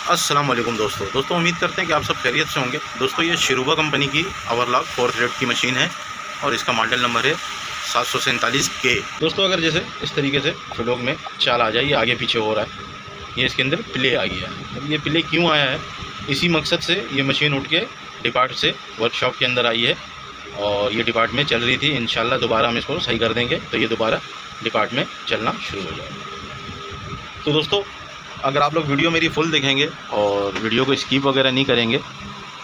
अस्सलाम वालेकुम दोस्तों उम्मीद करते हैं कि आप सब खैरियत से होंगे। दोस्तों ये शिरूबा कंपनी की ओवरलॉक 4 थ्रेड की मशीन है और इसका मॉडल नंबर है 747K। दोस्तों अगर जैसे इस तरीके से फिडोक में चाल आ जाए, ये आगे पीछे हो रहा है, ये इसके अंदर प्ले आ गया है। अब ये प्ले क्यों आया है, इसी मकसद से ये मशीन उठ के डिपार्ट से वर्कशॉप के अंदर आई है और ये डिपार्ट में चल रही थी। इंशाल्लाह दोबारा हम इसको सही कर देंगे तो ये दोबारा डिपार्ट में चलना शुरू हो जाएगा। तो दोस्तों अगर आप लोग वीडियो मेरी फुल देखेंगे और वीडियो को स्किप वगैरह नहीं करेंगे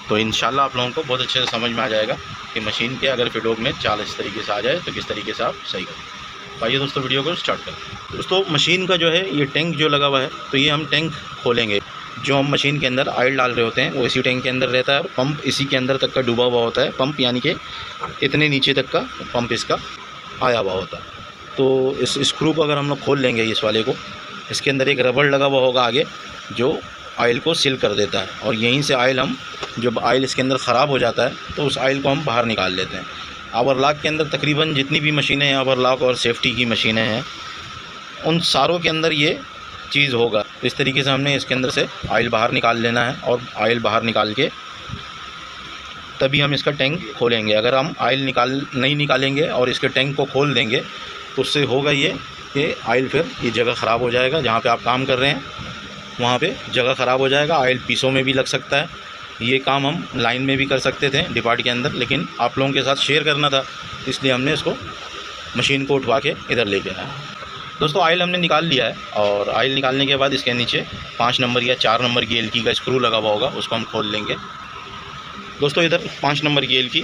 तो इंशाल्लाह आप लोगों को बहुत अच्छे से समझ में आ जाएगा कि मशीन के अगर फिडोक में चाल इस तरीके से आ जाए तो किस तरीके से आप सही करें। आइए दोस्तों वीडियो को स्टार्ट करें। दोस्तों मशीन का जो है ये टैंक जो लगा हुआ है, तो ये हम टैंक खोलेंगे। जो हम मशीन के अंदर ऑयल डाल रहे होते हैं वो इसी टैंक के अंदर रहता है और पंप इसी के अंदर तक का डूबा हुआ होता है। पंप यानी कि इतने नीचे तक का पंप इसका आया हुआ होता है। तो इस स्क्रू को अगर हम लोग खोल लेंगे इस वाले को, इसके अंदर एक रबड़ लगा हुआ होगा आगे जो ऑयल को सील कर देता है और यहीं से ऑयल हम जब ऑयल इसके अंदर ख़राब हो जाता है तो उस ऑयल को हम बाहर निकाल लेते हैं। ओवरलॉक के अंदर तकरीबन जितनी भी मशीनें हैं, ओवरलॉक और सेफ्टी की मशीनें हैं, उन सारों के अंदर ये चीज़ होगा। इस तरीके से हमने इसके अंदर से ऑयल बाहर निकाल लेना है और ऑयल बाहर निकाल के तभी हम इसका टैंक खोलेंगे। अगर हम ऑयल नहीं निकालेंगे और इसके टैंक को खोल देंगे तो उससे होगा ये कि ऑयल फिर ये जगह ख़राब हो जाएगा। जहाँ पे आप काम कर रहे हैं वहाँ पे जगह ख़राब हो जाएगा, ऑयल पीसों में भी लग सकता है। ये काम हम लाइन में भी कर सकते थे डिपार्ट के अंदर, लेकिन आप लोगों के साथ शेयर करना था इसलिए हमने इसको मशीन को उठवा के इधर लेके आया। दोस्तों ऑयल हमने निकाल लिया है और ऑयल निकालने के बाद इसके नीचे 5 नंबर या 4 नंबर की एलकी का स्क्रू लगा हुआ होगा, उसको हम खोल लेंगे। दोस्तों इधर 5 नंबर की एलकी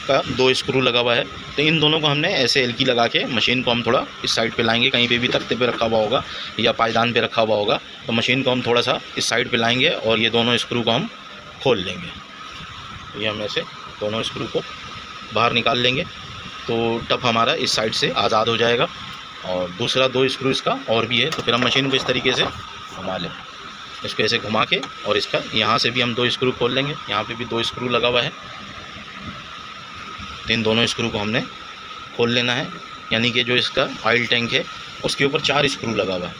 का 2 स्क्रू लगा हुआ है, तो इन दोनों को हमने ऐसे एलकी लगा के मशीन को हम थोड़ा इस साइड पे लाएंगे। कहीं पे भी तख्ते पे रखा हुआ होगा या पायदान पे रखा हुआ होगा तो मशीन को हम थोड़ा सा इस साइड पे लाएंगे और ये दोनों स्क्रू को हम खोल लेंगे। ये हम ऐसे दोनों स्क्रू को बाहर निकाल लेंगे तो टप हमारा इस साइड से आज़ाद हो जाएगा और दूसरा 2 स्क्रू इसका और भी है। तो फिर हम मशीन को इस तरीके से घुमा लें, इसको ऐसे घुमा के, और इसका यहाँ से भी हम 2 स्क्रू खोल लेंगे। यहाँ पे भी 2 स्क्रू लगा हुआ है, तो इन दोनों स्क्रू को हमने खोल लेना है। यानी कि जो इसका ऑयल टैंक है उसके ऊपर 4 स्क्रू लगा हुआ है,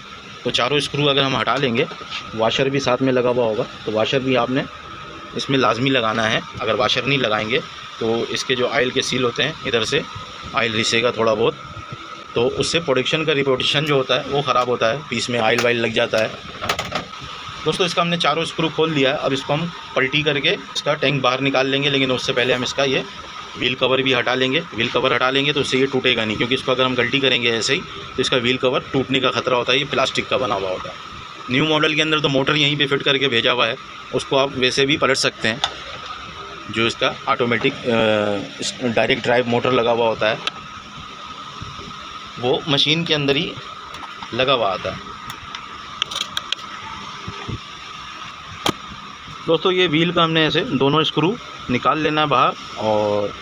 तो चारों स्क्रू अगर हम हटा लेंगे, वाशर भी साथ में लगा हुआ होगा तो वाशर भी आपने इसमें लाजमी लगाना है। अगर वाशर नहीं लगाएंगे तो इसके जो ऑयल के सील होते हैं इधर से ऑयल रिसेगा थोड़ा बहुत, तो उससे प्रोडक्शन का रिपोर्टेशन जो होता है वो ख़राब होता है, पीस में ऑयल वाइल लग जाता है। दोस्तों इसका हमने चारों स्क्रू खोल लिया है। अब इसको हम पलटी करके इसका टैंक बाहर निकाल लेंगे, लेकिन उससे पहले हम इसका ये व्हील कवर भी हटा लेंगे। व्हील कवर हटा लेंगे तो उससे ये टूटेगा नहीं, क्योंकि इसको अगर हम गलती करेंगे ऐसे ही तो इसका व्हील कवर टूटने का ख़तरा होता है। ये प्लास्टिक का बना हुआ होता है। न्यू मॉडल के अंदर तो मोटर यहीं पे फिट करके भेजा हुआ है, उसको आप वैसे भी पलट सकते हैं। जो इसका ऑटोमेटिक डायरेक्ट ड्राइव मोटर लगा हुआ होता है वो मशीन के अंदर ही लगा हुआ आता है। दोस्तों ये व्हील का हमने ऐसे दोनों स्क्रू निकाल लेना है बाहर और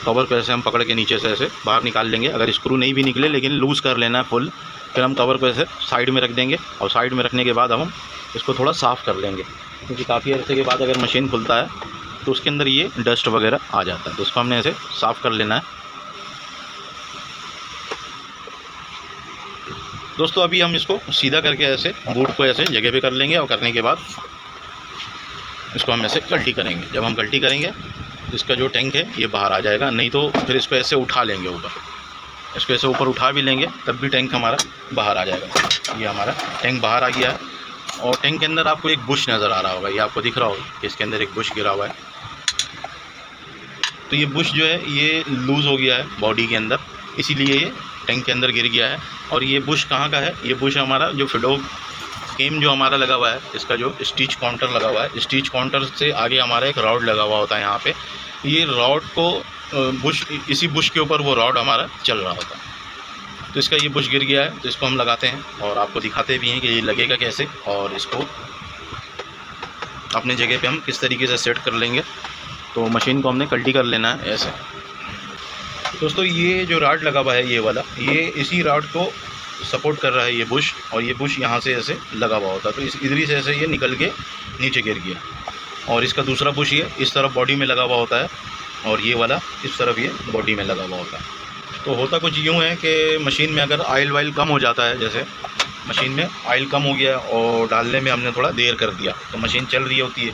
कवर को ऐसे हम पकड़ के नीचे से ऐसे बाहर निकाल लेंगे। अगर स्क्रू नहीं भी निकले लेकिन लूज़ कर लेना है फुल। फिर हम कवर को ऐसे साइड में रख देंगे और साइड में रखने के बाद हम इसको थोड़ा साफ़ कर लेंगे, क्योंकि काफ़ी अर्से के बाद अगर मशीन खुलता है तो उसके अंदर ये डस्ट वगैरह आ जाता है। तो उसको हमने ऐसे साफ़ कर लेना है। दोस्तों अभी हम इसको सीधा करके ऐसे बूट को ऐसे जगह पे कर लेंगे और करने के बाद इसको हम ऐसे गलटी करेंगे। जब हम गलटी करेंगे इसका जो टैंक है ये बाहर आ जाएगा, नहीं तो फिर इसको ऐसे उठा लेंगे ऊपर। इसको ऐसे ऊपर उठा भी लेंगे तब भी टैंक हमारा बाहर आ जाएगा। ये हमारा टैंक बाहर आ गया है और टैंक के अंदर आपको एक बुश नज़र आ रहा होगा, ये आपको दिख रहा होगा कि इसके अंदर एक बुश गिरा हुआ है। तो ये बुश जो है ये लूज़ हो गया है बॉडी के अंदर, इसीलिए ये टैंक के अंदर गिर गया है। और ये बुश कहाँ का है, ये बुश हमारा जो फिडोक केम जो हमारा लगा हुआ है, इसका जो स्टिच काउंटर लगा हुआ है, स्टिच काउंटर से आगे हमारा एक रॉड लगा हुआ होता है यहाँ पे। ये रॉड को बुश, इसी बुश के ऊपर वो रॉड हमारा चल रहा होता है। तो इसका ये बुश गिर गया है, तो इसको हम लगाते हैं और आपको दिखाते भी हैं कि ये लगेगा कैसे और इसको अपने जगह पे हम किस तरीके से सेट कर लेंगे। तो मशीन को हमने कल्टी कर लेना है ऐसे। दोस्तों ये जो रॉड लगा हुआ है ये वाला, ये इसी रॉड को सपोर्ट कर रहा है ये बुश, और ये बुश यहाँ से ऐसे लगा हुआ होता है। तो इस इधर से ऐसे ये निकल के नीचे गिर गया। और इसका दूसरा बुश ये इस तरफ बॉडी में लगा हुआ होता है और ये वाला इस तरफ ये बॉडी में लगा हुआ होता है। तो होता कुछ यूँ है कि मशीन में अगर ऑयल वाइल कम हो जाता है, जैसे मशीन में ऑयल कम हो गया और डालने में हमने थोड़ा देर कर दिया, तो मशीन चल रही होती है,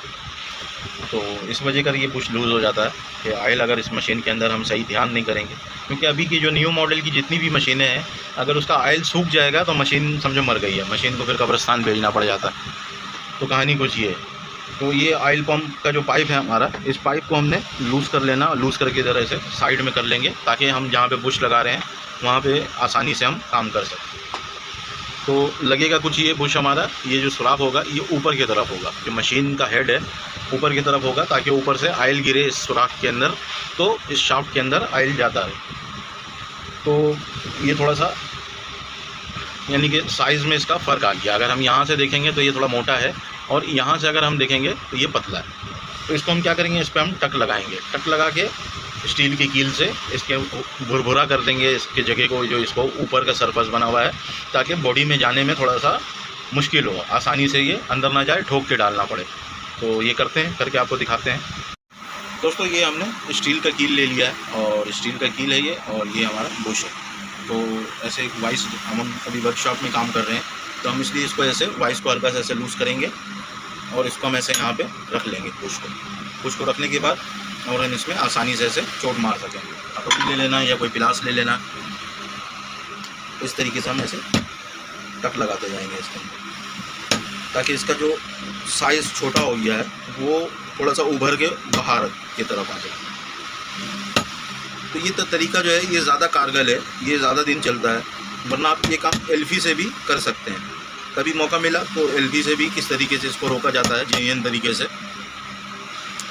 तो इस वजह कर ये पुश लूज़ हो जाता है कि ऑयल अगर इस मशीन के अंदर हम सही ध्यान नहीं करेंगे। क्योंकि अभी की जो न्यू मॉडल की जितनी भी मशीनें हैं, अगर उसका ऑयल सूख जाएगा तो मशीन समझो मर गई है, मशीन को फिर कब्रिस्तान भेजना पड़ जाता है। तो कहानी कुछ ये है। तो ये ऑयल पंप का जो पाइप है हमारा, इस पाइप को हमने लूज़ कर लेना, लूज़ करके इधर ऐसे साइड में कर लेंगे ताकि हम जहाँ पे बुश लगा रहे हैं वहाँ पे आसानी से हम काम कर सकें। तो लगेगा कुछ ये बुश हमारा, ये जो सुराख होगा ये ऊपर की तरफ होगा, जो मशीन का हेड है ऊपर की तरफ होगा ताकि ऊपर से ऑयल गिरे इस सुराख के अंदर, तो इस शाफ्ट के अंदर ऑयल जाता है। तो ये थोड़ा सा यानी कि साइज़ में इसका फ़र्क आ गया। अगर हम यहाँ से देखेंगे तो ये थोड़ा मोटा है और यहाँ से अगर हम देखेंगे तो ये पतला है। तो इसको हम क्या करेंगे, इस पर हम टक लगाएंगे, टक लगा के स्टील की कील से इसके भुरभुरा कर देंगे इसके जगह को, जो इसको ऊपर का सरफेस बना हुआ है, ताकि बॉडी में जाने में थोड़ा सा मुश्किल हो, आसानी से ये अंदर ना जाए, ठोक के डालना पड़े। तो ये करते हैं, करके आपको दिखाते हैं। दोस्तों ये हमने स्टील का कील ले लिया है और स्टील का कील है ये, और ये हमारा बुश है। तो ऐसे एक वाइस, हम अभी वर्कशॉप में काम कर रहे हैं तो हम इसलिए इसको ऐसे वाइस को हल्का से ऐसे लूज़ करेंगे और इसको हम ऐसे यहाँ पे रख लेंगे बुश को रखने के बाद, और हम इसमें आसानी से ऐसे चोट मार सकेंगे। कटोरी ले लेना या कोई पिलास ले लेना, इस तरीके से हम ऐसे टक लगाते जाएंगे इसके अंदर, ताकि इसका जो साइज़ छोटा हो गया है वो थोड़ा सा उभर के बाहर की तरफ आ जाए। तो ये तरीका जो है ये ज़्यादा कारगर है, ये ज़्यादा दिन चलता है, वरना आप ये काम एल्फी से भी कर सकते हैं। कभी मौका मिला तो एल्फी से भी किस तरीके से इसको रोका जाता है, जेन्युइन तरीके से,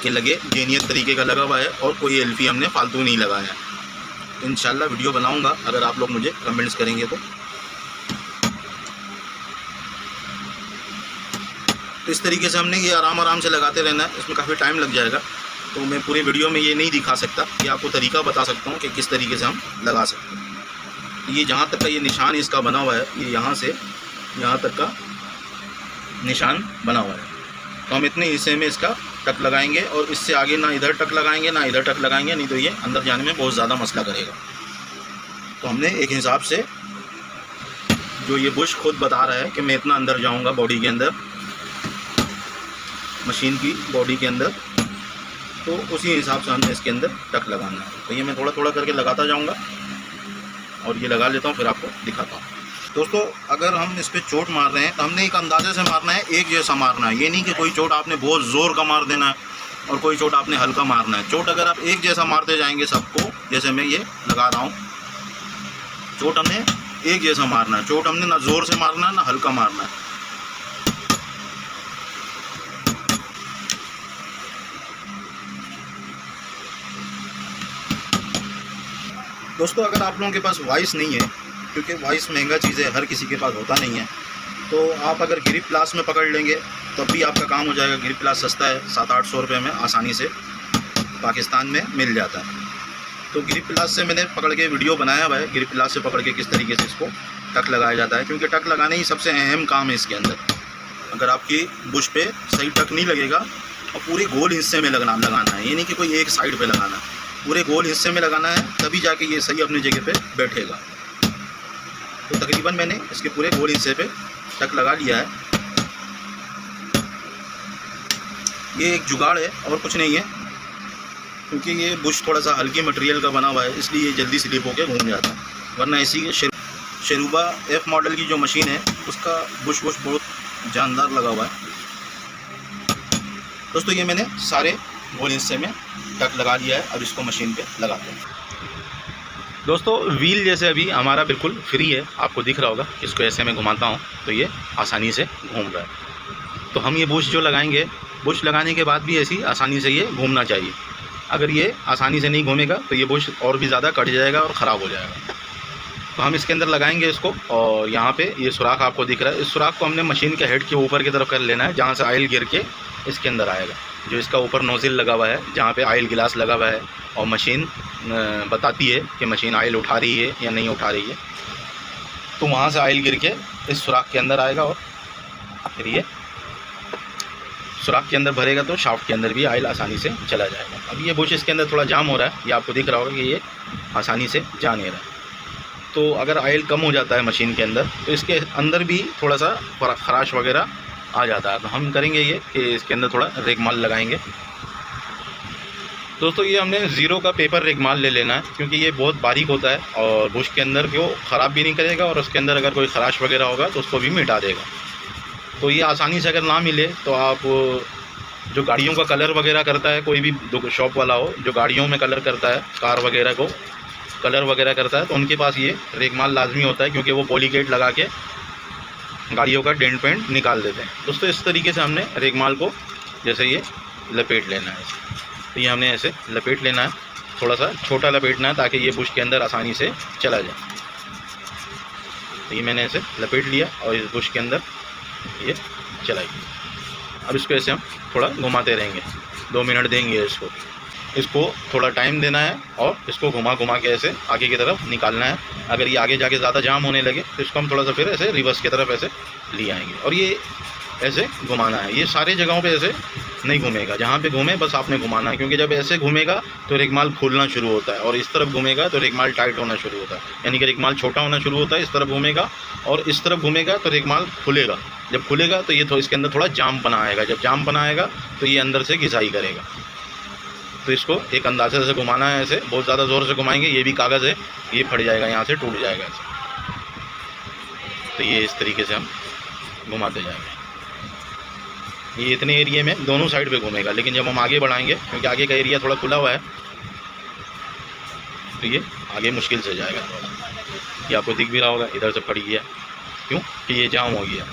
कि लगे जेन्युइन तरीके का लगा हुआ है और कोई एल्फी हमने फालतू नहीं लगाया है। इंशाल्लाह वीडियो बनाऊंगा, अगर आप लोग मुझे कमेंट्स करेंगे तो। इस तरीके से हमने ये आराम से लगाते रहना है, इसमें काफ़ी टाइम लग जाएगा, तो मैं पूरी वीडियो में ये नहीं दिखा सकता, कि आपको तरीका बता सकता हूँ कि किस तरीके से हम लगा सकते हैं। ये जहाँ तक का ये निशान इसका बना हुआ है, ये यहाँ से यहाँ तक का निशान बना हुआ है, तो हम इतने हिस्से में इसका टक लगाएंगे और इससे आगे ना इधर टक लगाएंगे ना इधर टक लगाएंगे, नहीं तो ये अंदर जाने में बहुत ज़्यादा मसला करेगा। तो हमने एक हिसाब से, जो ये बुश खुद बता रहा है कि मैं इतना अंदर जाऊँगा बॉडी के अंदर, मशीन की बॉडी के अंदर, तो उसी हिसाब से हमें इसके अंदर टक लगाना है। तो ये मैं थोड़ा थोड़ा करके लगाता जाऊंगा और ये लगा लेता हूँ, फिर आपको दिखाता हूँ। दोस्तों अगर हम इस पर चोट मार रहे हैं तो हमने एक अंदाजे से मारना है, एक जैसा मारना है। ये नहीं कि कोई चोट आपने बहुत ज़ोर का मार देना है और कोई चोट आपने हल्का मारना है। चोट अगर आप एक जैसा मारते जाएंगे सबको, जैसे मैं ये लगा रहा हूँ, चोट हमने एक जैसा मारना है। चोट हमने ना ज़ोर से मारना है ना हल्का मारना है। दोस्तों अगर आप लोगों के पास वाइस नहीं है, क्योंकि वाइस महंगा चीज़ है, हर किसी के पास होता नहीं है, तो आप अगर ग्रिप प्लास में पकड़ लेंगे तब भी आपका काम हो जाएगा। ग्रिप प्लास सस्ता है, 700-800 रुपये में आसानी से पाकिस्तान में मिल जाता है। तो ग्रिप प्लास से मैंने पकड़ के वीडियो बनाया हुआ है, ग्रिप प्लास से पकड़ के किस तरीके से इसको टक लगाया जाता है, क्योंकि टक लगाने ही सबसे अहम काम है इसके अंदर। अगर आपकी बुश पे सही टक नहीं लगेगा और पूरे गोल हिस्से में लगाना है, ये नहीं कि कोई एक साइड पे लगाना है, पूरे गोल हिस्से में लगाना है, तभी जाके ये सही अपनी जगह पे बैठेगा। तो तकरीबन मैंने इसके पूरे गोल हिस्से पे टक लगा लिया है। ये एक जुगाड़ है और कुछ नहीं है, क्योंकि ये बुश थोड़ा सा हल्की मटेरियल का बना हुआ है, इसलिए ये जल्दी स्लिप होकर घूम जाता है। वरना इसी के शरूबा F मॉडल की जो मशीन है उसका बुश बहुत जानदार लगा हुआ है। दोस्तों ये मैंने सारे गोल हिस्से में टक लगा लिया है, अब इसको मशीन पे लगाते हैं। दोस्तों व्हील जैसे अभी हमारा बिल्कुल फ्री है, आपको दिख रहा होगा। इसको ऐसे में घुमाता हूँ तो ये आसानी से घूम रहा है। तो हम ये बुश जो लगाएंगे, बुश लगाने के बाद भी ऐसी आसानी से ये घूमना चाहिए। अगर ये आसानी से नहीं घूमेगा तो ये बुश और भी ज़्यादा कट जाएगा और ख़राब हो जाएगा। तो हम इसके अंदर लगाएंगे इसको, और यहाँ पे ये सुराख आपको दिख रहा है, इस सुराख को हमने मशीन के हेड के ऊपर की तरफ कर लेना है, जहाँ से ऑयल गिर के इसके अंदर आएगा। जो इसका ऊपर नोज़िल लगा हुआ है, जहाँ पे ऑयल गिलास लगा हुआ है, और मशीन बताती है कि मशीन ऑयल उठा रही है या नहीं उठा रही है, तो वहाँ से ऑयल गिर के इस सुराख के अंदर आएगा और फिर ये सुराख के अंदर भरेगा तो शाफ्ट के अंदर भी ऑयल आसानी से चला जाएगा। अब ये बुश इसके अंदर थोड़ा जाम हो रहा है, ये आपको दिख रहा होगा कि ये आसानी से जा नहीं रहा है। तो अगर ऑयल कम हो जाता है मशीन के अंदर तो इसके अंदर भी थोड़ा सा खराश वगैरह आ जाता है। तो हम करेंगे ये कि इसके अंदर थोड़ा रेगमाल लगाएंगे। दोस्तों ये हमने ज़ीरो का पेपर रेगमाल ले लेना है, क्योंकि ये बहुत बारीक होता है और बुश के अंदर को ख़राब भी नहीं करेगा और उसके अंदर अगर कोई खराश वगैरह होगा तो उसको भी मिटा देगा। तो ये आसानी से अगर ना मिले तो आप जो गाड़ियों का कलर वगैरह करता है, कोई भी शॉप वाला हो जो गाड़ियों में कलर करता है, कार वगैरह को कलर वगैरह करता है, तो उनके पास ये रेगमाल लाजमी होता है, क्योंकि वो पॉलीकेट लगा के गाड़ियों का डेंट पेंट निकाल देते हैं। दोस्तों इस तरीके से हमने रेगमाल को जैसे ये लपेट लेना है। तो ये हमने ऐसे लपेट लेना है, थोड़ा सा छोटा लपेटना है ताकि ये बुश के अंदर आसानी से चला जाए। तो ये मैंने ऐसे लपेट लिया और इस बुश के अंदर ये चलाई। अब इसको ऐसे हम थोड़ा घुमाते रहेंगे, 2 मिनट देंगे इसको थोड़ा टाइम देना है और इसको घुमा घुमा के ऐसे आगे की तरफ निकालना है। अगर ये आगे जाके ज़्यादा जाम होने लगे तो इसको हम थोड़ा सा फिर ऐसे रिवर्स की तरफ ऐसे ले आएंगे और ये ऐसे घुमाना है। ये सारे जगहों पे ऐसे नहीं घूमेगा, जहाँ पे घूमे बस आपने घुमाना है, क्योंकि जब ऐसे घूमेगा तो रेगमाल खुलना शुरू होता है और इस तरफ घूमेगा तो रेगमाल टाइट होना शुरू होता है, यानी कि रेगमाल छोटा होना शुरू होता है। इस तरफ घूमेगा और इस तरफ घूमेगा तो रेगमाल खुलेगा। जब खुलेगा तो ये तो इसके अंदर थोड़ा जाम बना आएगा, जब जाम बना आएगा तो ये अंदर से घिसाई करेगा। तो इसको एक अंदाजे से घुमाना है, ऐसे बहुत ज़्यादा ज़ोर से घुमाएंगे ये भी कागज़ है, ये फट जाएगा, यहाँ से टूट जाएगा ऐसे। तो ये इस तरीके से हम घुमाते जाएंगे। ये इतने एरिया में दोनों साइड पे घूमेगा, लेकिन जब हम आगे बढ़ाएंगे, क्योंकि आगे का एरिया थोड़ा खुला हुआ है, तो ये आगे मुश्किल से जाएगा थोड़ा। ये आपको दिख भी रहा होगा, इधर से फट गया, क्यों कि ये जाम हो गया,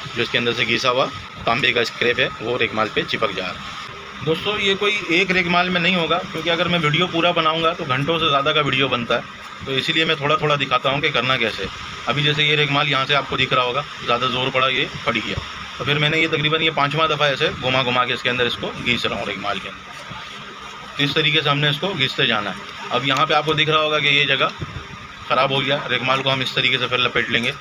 जो इसके अंदर से घिसा हुआ तांबे का स्क्रैप है वो रेगमाल पे चिपक जा रहा है। दोस्तों ये कोई एक रेगमाल में नहीं होगा, क्योंकि अगर मैं वीडियो पूरा बनाऊंगा तो घंटों से ज़्यादा का वीडियो बनता है, तो इसीलिए मैं थोड़ा थोड़ा दिखाता हूँ कि करना कैसे। अभी जैसे ये रेगमाल यहाँ से आपको दिख रहा होगा, ज़्यादा ज़ोर पड़ा, ये फट गया, तो फिर मैंने ये तकरीबन ये 5वां दफ़ा ऐसे घुमा घुमा के इसके अंदर इसको घिस रहा हूँ रेगमाल के अंदर। तो इस तरीके से हमने इसको घिसते जाना है। अब यहाँ पर आपको दिख रहा होगा कि ये जगह ख़राब हो गया, रेगमाल को हम इस तरीके से फिर लपेट लेंगे,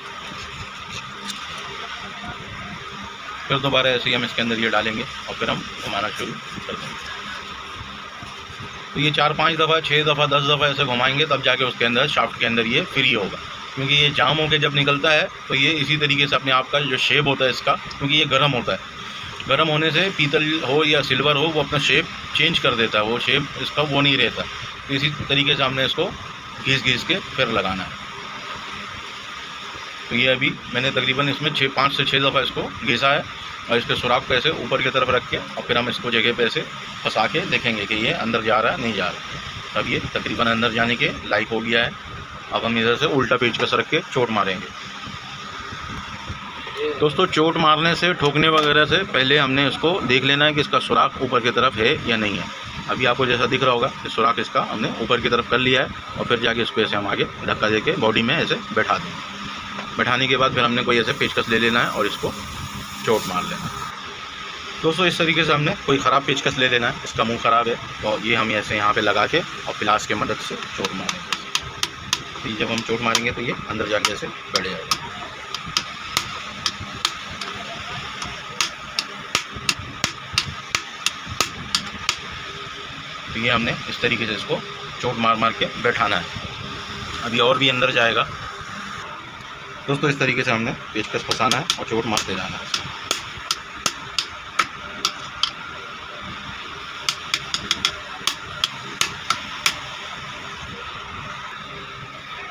फिर दोबारा ऐसे ही हम इसके अंदर ये डालेंगे और फिर हम घुमाना शुरू कर देंगे। तो ये 4-5 दफ़ा, 6 दफ़ा, 10 दफ़ा ऐसे घुमाएंगे, तब जाके उसके अंदर शाफ्ट के अंदर ये फ्री होगा। क्योंकि ये जाम होकर जब निकलता है तो ये इसी तरीके से अपने आप का जो शेप होता है इसका, क्योंकि ये गर्म होता है, गर्म होने से पीतल हो या सिल्वर हो वो अपना शेप चेंज कर देता है, वो शेप इसका वो नहीं रहता। तो इसी तरीके से हमने इसको घिस घिस के फिर लगाना है। तो ये अभी मैंने तकरीबन इसमें 5 से 6 दफ़ा इसको घिसा है और इसके सुराख को ऐसे ऊपर की तरफ रख के और फिर हम इसको जगह पे ऐसे फंसा के देखेंगे कि ये अंदर जा रहा है नहीं जा रहा। अब ये तकरीबन अंदर जाने के लायक हो गया है। अब हम इधर से उल्टा पेचकस रख के चोट मारेंगे। दोस्तों चोट मारने से, ठोकने वगैरह से पहले हमने इसको देख लेना है कि इसका सुराख ऊपर की तरफ है या नहीं है। अभी आपको जैसा दिख रहा होगा कि सुराख इसका हमने ऊपर की तरफ कर लिया है और फिर जाके इसको ऐसे हम आगे धक्का दे के बॉडी में ऐसे बैठा देंगे। बैठाने के बाद फिर हमने कोई ऐसे पेचकस ले लेना है और इसको चोट मार लेना। दोस्तों इस तरीके से हमने कोई ख़राब पेचकस ले लेना है, इसका मुंह ख़राब है तो ये हम ऐसे यहाँ पे लगा के और प्लास के मदद से चोट मारेंगे। तो जब हम चोट मारेंगे तो ये अंदर जाके ऐसे बैठ जाएगा। तो ये हमने इस तरीके से इसको चोट मार मार के बैठाना है। अभी और भी अंदर जाएगा। दोस्तों इस तरीके से हमने पेचकस फंसाना है और चोट मारते जाना है।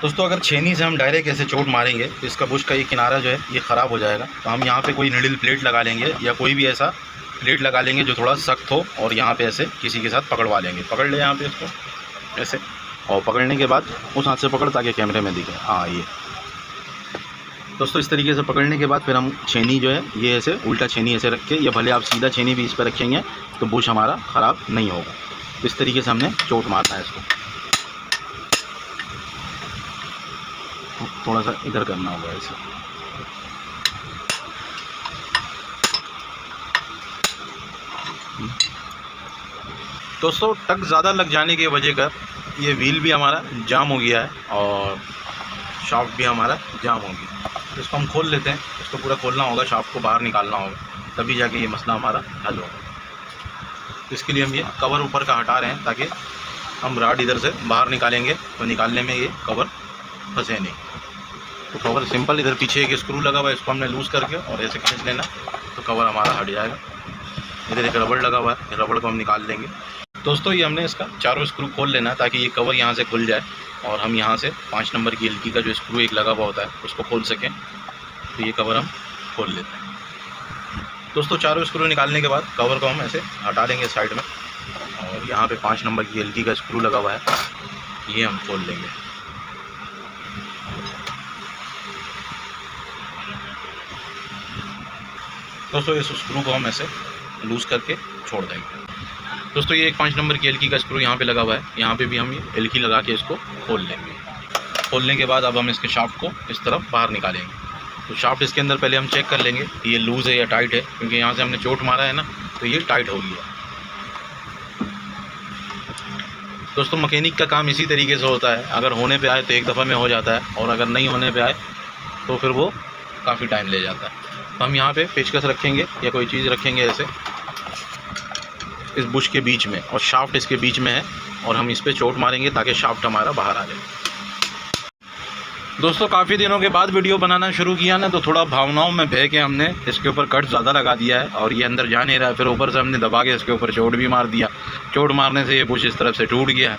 दोस्तों अगर छेनी से हम डायरेक्ट ऐसे चोट मारेंगे तो इसका बुश का ये किनारा जो है ये ख़राब हो जाएगा। तो हम यहाँ पे कोई निडल प्लेट लगा लेंगे या कोई भी ऐसा प्लेट लगा लेंगे जो थोड़ा सख्त हो और यहाँ पे ऐसे किसी के साथ पकड़वा लेंगे। पकड़ ले यहाँ पे इसको ऐसे, और पकड़ने के बाद उस हाथ से पकड़ ताकि कैमरे में दिखे। हाँ ये दोस्तों इस तरीके से पकड़ने के बाद फिर हम छेनी जो है ये ऐसे उल्टा छेनी ऐसे रख के, या भले आप सीधा छेनी भी इस पर रखेंगे तो बुश हमारा ख़राब नहीं होगा। तो इस तरीके से हमने चोट मारना है इसको। थोड़ा सा इधर करना होगा ऐसे। दोस्तों टक ज़्यादा लग जाने की वजह का ये व्हील भी हमारा जाम हो गया है और शाफ्ट भी हमारा जाम हो गया। इसको हम खोल लेते हैं, इसको पूरा खोलना होगा, शाफ्ट को बाहर निकालना होगा, तभी जाके ये मसला हमारा हल होगा। इसके लिए हम ये कवर ऊपर का हटा रहे हैं ताकि हम राड इधर से बाहर निकालेंगे तो निकालने में ये कवर फंसे नहीं। तो कवर सिंपल, इधर पीछे एक स्क्रू लगा हुआ है, इसको हमने लूज़ करके और ऐसे खींच लेना तो कवर हमारा हट जाएगा। इधर एक रबड़ लगा हुआ है, रबड़ को हम निकाल लेंगे। दोस्तों ये हमने इसका चारों स्क्रू खोल लेना है ताकि ये कवर यहाँ से खुल जाए और हम यहाँ से 5 नंबर की एलकी का जो स्क्रू एक लगा हुआ होता है उसको खोल सकें। तो ये कवर हम खोल लेते हैं। दोस्तों चारों स्क्रू निकालने के बाद कवर को हम ऐसे हटा देंगे साइड में और यहाँ पे 5 नंबर की एलकी का स्क्रू लगा हुआ है, ये हम खोल लेंगे। दोस्तों इस स्क्रू को हम ऐसे लूज़ करके छोड़ देंगे। दोस्तों ये एक 5 नंबर की एलकी का स्क्रू यहाँ पे लगा हुआ है, यहाँ पे भी हम ये एलकी लगा के इसको खोल लेंगे। खोलने के बाद अब हम इसके शाफ्ट को इस तरफ बाहर निकालेंगे। तो शाफ्ट इसके अंदर पहले हम चेक कर लेंगे कि ये लूज़ है या टाइट है, क्योंकि यहाँ से हमने चोट मारा है ना तो ये टाइट हो गया। दोस्तों मैकेनिक का काम इसी तरीके से होता है, अगर होने पे आए तो एक दफ़ा में हो जाता है और अगर नहीं होने पे आए तो फिर वो काफ़ी टाइम ले जाता है। तो हम यहाँ पे पेचकस रखेंगे या कोई चीज़ रखेंगे ऐसे इस बुश के बीच में और शाफ्ट इसके बीच में है और हम इस पर चोट मारेंगे ताकि शाफ्ट हमारा बाहर आ जाए। दोस्तों काफ़ी दिनों के बाद वीडियो बनाना शुरू किया ना तो थोड़ा भावनाओं में बह के हमने इसके ऊपर कट ज़्यादा लगा दिया है और ये अंदर जा नहीं रहा है। फिर ऊपर से हमने दबा के इसके ऊपर चोट भी मार दिया। चोट मारने से ये बुश इस तरफ से टूट गया है।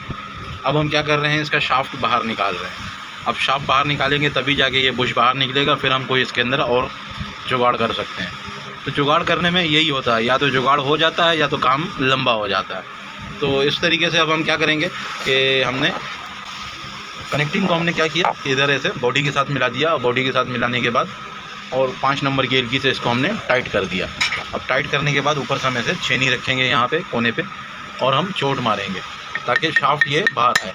अब हम क्या कर रहे हैं, इसका शाफ्ट बाहर निकाल रहे हैं। अब शाफ्ट बाहर निकालेंगे तभी जाके ये बुश बाहर निकलेगा, फिर हम कोई इसके अंदर और जुगाड़ कर सकते हैं। तो जुगाड़ करने में यही होता है, या तो जुगाड़ हो जाता है या तो काम लंबा हो जाता है। तो इस तरीके से अब हम क्या करेंगे कि हमने कनेक्टिंग को हमने क्या किया, इधर ऐसे बॉडी के साथ मिला दिया। बॉडी के साथ मिलाने के बाद और 5 नंबर की एलकी से इसको हमने टाइट कर दिया। अब टाइट करने के बाद ऊपर से हम ऐसे छेनी रखेंगे यहाँ पे कोने पे और हम चोट मारेंगे ताकि शाफ्ट ये बाहर आए।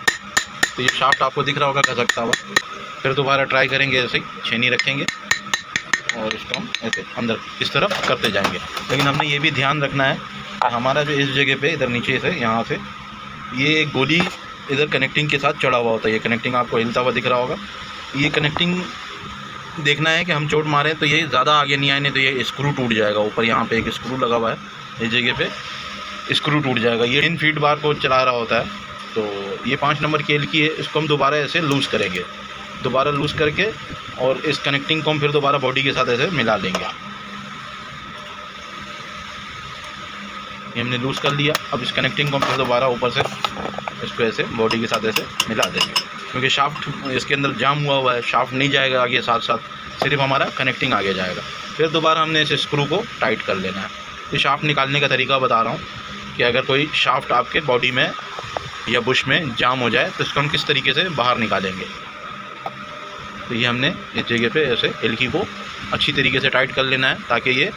तो ये शाफ्ट आपको दिख रहा होगा खसकता हुआ। फिर दोबारा ट्राई करेंगे, ऐसे ही छेनी रखेंगे और इसको हम ऐसे अंदर इस तरफ करते जाएंगे। लेकिन हमने ये भी ध्यान रखना है हमारा जो इस जगह पे इधर नीचे से यहाँ से ये गोली इधर कनेक्टिंग के साथ चढ़ा हुआ होता है। ये कनेक्टिंग आपको हिलता हुआ दिख रहा होगा। ये कनेक्टिंग देखना है कि हम चोट मारें तो ये ज़्यादा आगे नहीं आए, नहीं तो ये स्क्रू टूट जाएगा। ऊपर यहाँ पे एक स्क्रू लगा हुआ है, इस जगह पे स्क्रू टूट जाएगा। ये 10 फीट बार को चला रहा होता है। तो ये 5 नंबर की एलकी है, इसको हम दोबारा ऐसे लूज़ करेंगे। दोबारा लूज़ करके और इस कनेक्टिंग को हम फिर दोबारा बॉडी के साथ ऐसे मिला लेंगे। ये हमने लूज़ कर लिया। अब इस कनेक्टिंग को हम फिर दोबारा ऊपर से इसको ऐसे बॉडी के साथ ऐसे मिला देंगे, क्योंकि शाफ्ट इसके अंदर जाम हुआ है। शाफ्ट नहीं जाएगा आगे, साथ साथ सिर्फ हमारा कनेक्टिंग आगे जाएगा। फिर दोबारा हमने इस स्क्रू को टाइट कर लेना है। तो शाफ्ट निकालने का तरीका बता रहा हूँ कि अगर कोई शाफ्ट आपके बॉडी में या बुश में जाम हो जाए तो इसको हम किस तरीके से बाहर निकालेंगे। तो ये हमने इस जगह पे ऐसे एलकी को अच्छी तरीके से टाइट कर लेना है ताकि ये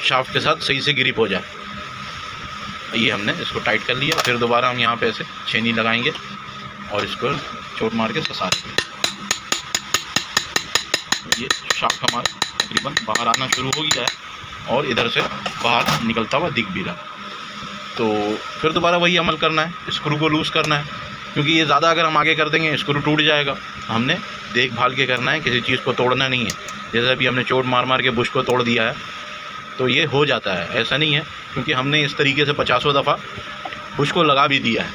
शाफ्ट के साथ सही से ग्रिप हो जाए। ये हमने इसको टाइट कर लिया। फिर दोबारा हम यहाँ पे ऐसे छेनी लगाएंगे और इसको चोट मार के फंसा देंगे। ये शाफ्ट हमारा तकरीबन बाहर आना शुरू हो गया है और इधर से बाहर निकलता हुआ दिख भी रहा। तो फिर दोबारा वही अमल करना है, स्क्रू को लूज़ करना है, क्योंकि ये ज़्यादा अगर हम आगे कर देंगे स्क्रू टूट जाएगा। हमने देखभाल के करना है, किसी चीज़ को तोड़ना नहीं है। जैसे अभी हमने चोट मार मार के बुश को तोड़ दिया है तो ये हो जाता है, ऐसा नहीं है, क्योंकि हमने इस तरीके से 50 दफ़ा बुश को लगा भी दिया है।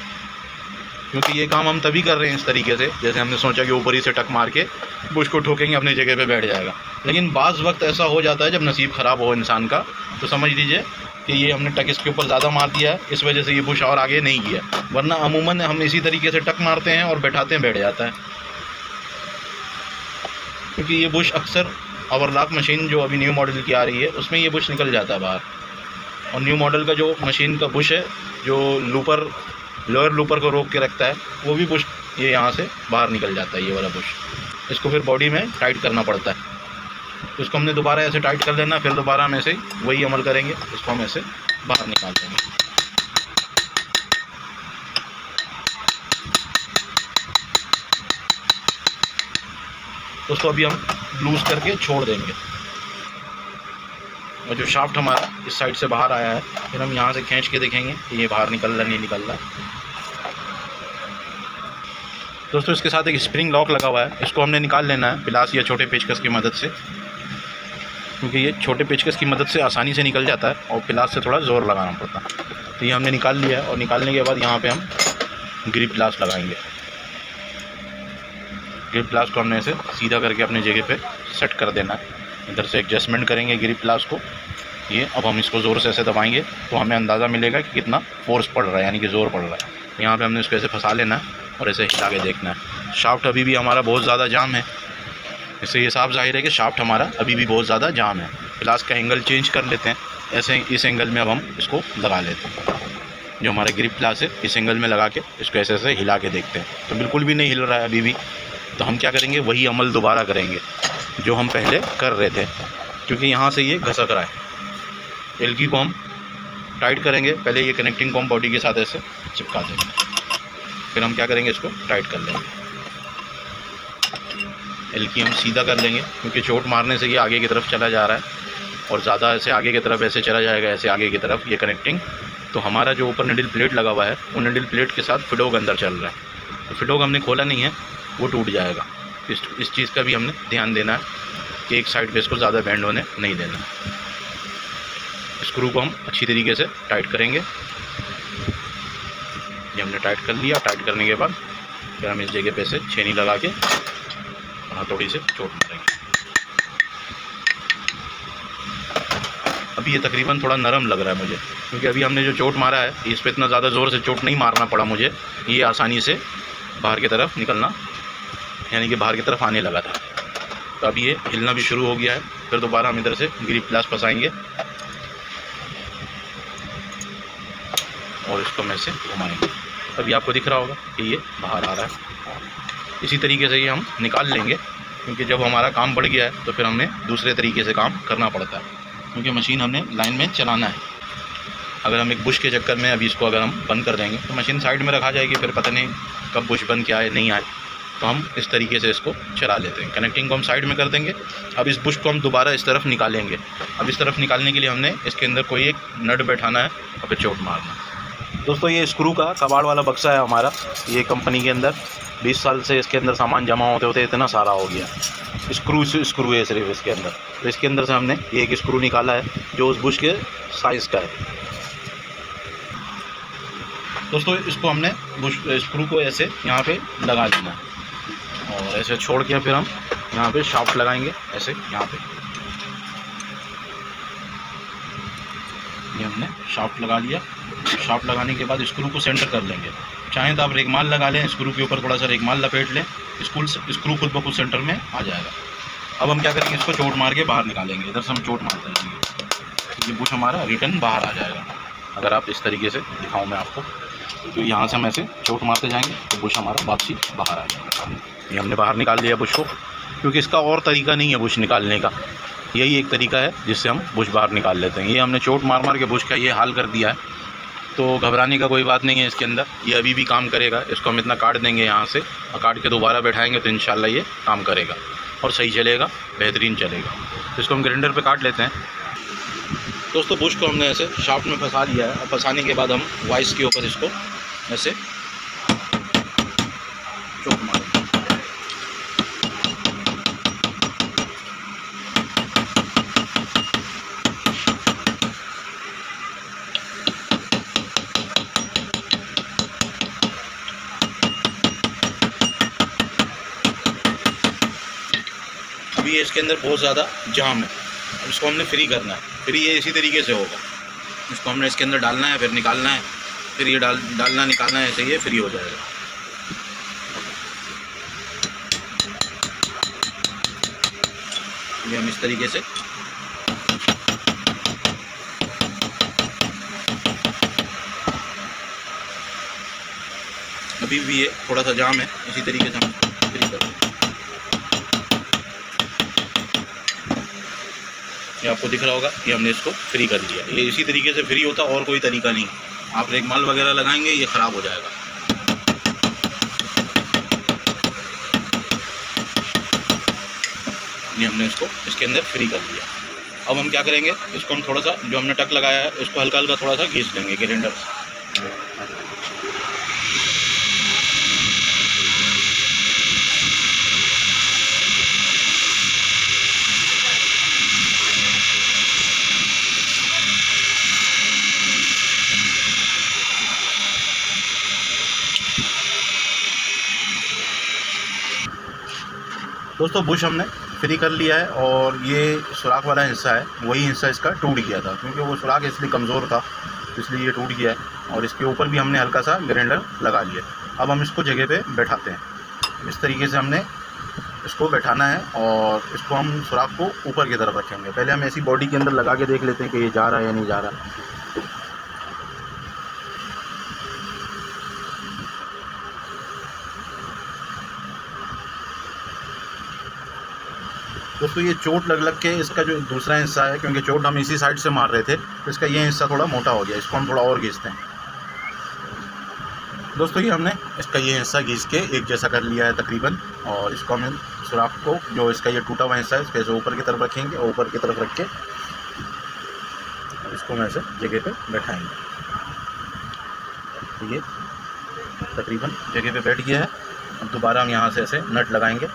क्योंकि ये काम हम तभी कर रहे हैं इस तरीके से, जैसे हमने सोचा कि ऊपर ही से टक मार के बुश को ठोकेंगे अपनी जगह पे बैठ जाएगा। लेकिन बाज़ वक्त ऐसा हो जाता है जब नसीब ख़राब हो इंसान का, तो समझ लीजिए कि ये हमने टक इसके ऊपर ज़्यादा मार दिया है, इस वजह से ये बुश और आगे नहीं गया। वरना अमूमन हम इसी तरीके से टक मारते हैं और बैठाते हैं, बैठ जाता है। क्योंकि ये बुश अक्सर ओवरलॉक मशीन जो अभी न्यू मॉडल की आ रही है उसमें ये बुश निकल जाता है बाहर। और न्यू मॉडल का जो मशीन का बुश है जो लूपर लोअर लूपर को रोक के रखता है, वो भी बुश ये यहाँ से बाहर निकल जाता है, ये वाला बुश। इसको फिर बॉडी में टाइट करना पड़ता है। तो इसको हमने दोबारा ऐसे टाइट कर लेना। फिर दोबारा हम ऐसे वही अमल करेंगे, इसको हम ऐसे बाहर निकाल देंगे। दोस्तों अभी हम लूज़ करके छोड़ देंगे और जो शाफ्ट हमारा इस साइड से बाहर आया है फिर हम यहाँ से खींच के देखेंगे कि ये बाहर निकल रहा नहीं निकल रहा। दोस्तों इसके साथ एक स्प्रिंग लॉक लगा हुआ है, इसको हमने निकाल लेना है पिलास या छोटे पेचकस की मदद से, क्योंकि ये छोटे पेचकस की मदद से आसानी से निकल जाता है और पिलास से थोड़ा ज़ोर लगाना पड़ता है। तो ये हमने निकाल लिया है और निकालने के बाद यहाँ पे हम ग्रिप ग्लास लगाएंगे। ग्रिप ग्लास को हमने ऐसे सीधा करके अपनी जगह पे सेट कर देना है। इधर से एडजस्टमेंट करेंगे ग्रिप ग्लास को। ये अब हम इसको ज़ोर से ऐसे दबाएंगे तो हमें अंदाज़ा मिलेगा कि कितना फोर्स पड़ रहा है, यानी कि ज़ोर पड़ रहा है। यहाँ पे हमने इसको ऐसे फंसा लेना है और ऐसे हिला के देखना है। शाफ्ट अभी भी हमारा बहुत ज़्यादा जाम है, इससे ये साफ जाहिर है कि शाफ्ट हमारा अभी भी बहुत ज़्यादा जाम है। ग्लास का एंगल चेंज कर लेते हैं, ऐसे इस एंगल में अब हम इसको लगा लेते हैं। जो हमारा ग्रिप ग्लास है इस एंगल में लगा के इसको ऐसे ऐसे हिला के देखते हैं, तो बिल्कुल भी नहीं हिल रहा है अभी भी। तो हम क्या करेंगे, वही अमल दोबारा करेंगे जो हम पहले कर रहे थे, क्योंकि यहाँ से ये घसक रहा है। एलकी को हम टाइट करेंगे, पहले ये कनेक्टिंग कॉम बॉडी के साथ ऐसे चिपका देंगे, फिर हम क्या करेंगे, इसको टाइट कर लेंगे। एलकी हम सीधा कर लेंगे, क्योंकि चोट मारने से ये आगे की तरफ चला जा रहा है और ज़्यादा ऐसे आगे की तरफ ऐसे चला जाएगा, ऐसे आगे की तरफ ये कनेक्टिंग। तो हमारा जो ऊपर निडल प्लेट लगा हुआ है वो निडल प्लेट के साथ फिडोग अंदर चल रहा है, तो फिडोग हमने खोला नहीं है, वो टूट जाएगा। इस चीज़ का भी हमने ध्यान देना है कि एक साइड पे इसको ज़्यादा बेंड होने नहीं देना। स्क्रू को हम अच्छी तरीके से टाइट करेंगे। ये हमने टाइट कर लिया। टाइट करने के बाद फिर हम इस जगह पे से छेनी लगा के हथौड़ी से चोट मारेंगे। अभी ये तकरीबन थोड़ा नरम लग रहा है मुझे, क्योंकि अभी हमने जो चोट मारा है इस पर इतना ज़्यादा ज़ोर से चोट नहीं मारना पड़ा मुझे, ये आसानी से बाहर की तरफ निकलना, यानी कि बाहर की तरफ आने लगा था। तो अभी ये हिलना भी शुरू हो गया है। फिर दोबारा हम इधर से ग्रिप ग्लास फंसाएंगे और इसको मैं से घुमाएंगे। अभी आपको दिख रहा होगा कि ये बाहर आ रहा है। इसी तरीके से ये हम निकाल लेंगे, क्योंकि जब हमारा काम बढ़ गया है तो फिर हमें दूसरे तरीके से काम करना पड़ता है, क्योंकि मशीन हमने लाइन में चलाना है। अगर हम एक बुश के चक्कर में अभी इसको अगर हम बंद कर देंगे तो मशीन साइड में रखा जाएगी, फिर पता नहीं कब बुश बंद क्या आए नहीं आए। तो हम इस तरीके से इसको चला लेते हैं। कनेक्टिंग को हम साइड में कर देंगे। अब इस बुश को हम दोबारा इस तरफ निकालेंगे। अब इस तरफ निकालने के लिए हमने इसके अंदर कोई एक नट बैठाना है और फिर चोट मारना है। दोस्तों ये स्क्रू का कबाड़ वाला बक्सा है हमारा, ये कंपनी के अंदर 20 साल से इसके अंदर सामान जमा होते होते इतना सारा हो गया। स्क्रू है सिर्फ इसके अंदर। तो इसके अंदर से हमने एक स्क्रू निकाला है जो उस बुश के साइज़ का है। दोस्तों इसको हमने स्क्रू को ऐसे यहाँ पे लगा देना है और ऐसे छोड़ के फिर हम यहाँ पे शाफ्ट लगाएंगे, ऐसे यहाँ पे। ये हमने शाफ्ट लगा लिया। शाफ्ट लगाने के बाद स्क्रू को सेंटर कर लेंगे। चाहें तो आप रेगमाल लगा लें, स्क्रू के ऊपर थोड़ा सा रेगमाल लपेट लें, स्क्रू खुद ब खुद सेंटर में आ जाएगा। अब हम क्या करेंगे, इसको चोट मार के बाहर निकालेंगे। इधर से हम चोट मारते रहेंगे, ये बुश हमारा रिटर्न बाहर आ जाएगा। अगर आप इस तरीके से दिखाऊँ मैं आपको, तो यहाँ से हम ऐसे चोट मारते जाएंगे तो बुश हमारा वापसी बाहर आ जाएगा। ये हमने बाहर निकाल दिया बुश को, क्योंकि इसका और तरीका नहीं है बुश निकालने का, यही एक तरीका है जिससे हम बुश बाहर निकाल लेते हैं। ये हमने चोट मार मार के बुश का ये हाल कर दिया है, तो घबराने का कोई बात नहीं है इसके अंदर। ये अभी भी काम करेगा। इसको हम इतना काट देंगे यहाँ से और काट के दोबारा बैठाएंगे तो इंशाल्लाह ये काम करेगा और सही चलेगा, बेहतरीन चलेगा। तो इसको हम ग्राइंडर पे काट लेते हैं। दोस्तों बुश को हमने ऐसे शाफ्ट में फंसा लिया है और फंसाने के बाद हम वाइस के ऊपर इसको ऐसे चोट मारेंगे। अभी इसके अंदर बहुत ज़्यादा जाम है, इसको हमने फ्री करना है। फिर ये इसी तरीके से होगा। इसको हमने इसके अंदर डालना है, फिर निकालना है, फिर ये डालना निकालना है, ऐसे ये फ्री हो जाएगा। ये हम इस तरीके से अभी भी ये थोड़ा सा जाम है, इसी तरीके से हम फ्री कर दें। ये आपको दिख रहा होगा कि हमने इसको फ्री कर दिया। ये इसी तरीके से फ्री होता, और कोई तरीका नहीं। आप रेगमाल वगैरह लगाएंगे ये ख़राब हो जाएगा। ये हमने इसको इसके अंदर फ्री कर दिया। अब हम क्या करेंगे, इसको हम थोड़ा सा जो हमने टक लगाया है इसको हल्का हल्का थोड़ा सा घींच लेंगे ग्राइंडर से। दोस्तों बुश हमने फ्री कर लिया है और ये सुराख वाला हिस्सा है, वही हिस्सा इसका टूट गया था, क्योंकि वो सुराख इसलिए कमज़ोर था, इसलिए ये टूट गया है। और इसके ऊपर भी हमने हल्का सा ग्राइंडर लगा लिया। अब हम इसको जगह पे बैठाते हैं। इस तरीके से हमने इसको बैठाना है और इसको हम सुराख को ऊपर की तरफ रखेंगे। पहले हम ऐसी बॉडी के अंदर लगा के देख लेते हैं कि ये जा रहा है या नहीं जा रहा। दोस्तों ये चोट लग के इसका जो दूसरा हिस्सा है, क्योंकि चोट हम इसी साइड से मार रहे थे, तो इसका ये हिस्सा थोड़ा मोटा हो गया। इसको हम थोड़ा और घिसते हैं। दोस्तों ये हमने इसका ये हिस्सा घिस के एक जैसा कर लिया है तकरीबन। और इसको हम सुराख को, जो इसका ये टूटा हुआ हिस्सा है, इसको ऐसे ऊपर की तरफ रखेंगे और ऊपर की तरफ रख के इसको हम ऐसे जगह पे बैठाएंगे। तो ये तकरीबन जगह पे बैठ गया है। अब दोबारा हम यहाँ से ऐसे नट लगाएंगे।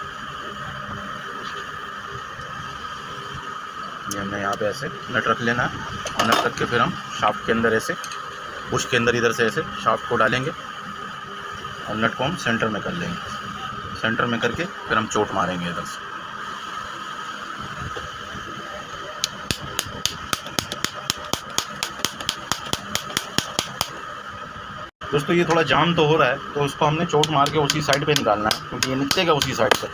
ये हमने यहाँ पे ऐसे नट रख लेना है और नट रख के फिर हम शाफ्ट के अंदर ऐसे, बुश के अंदर इधर से ऐसे शाफ्ट को डालेंगे और नट को हम सेंटर में कर लेंगे। सेंटर में करके फिर हम चोट मारेंगे इधर से। दोस्तों ये थोड़ा जाम तो हो रहा है, तो इसको हमने चोट मार के उसी साइड पे निकालना है, क्योंकि ये निकलेगा उसी साइड से।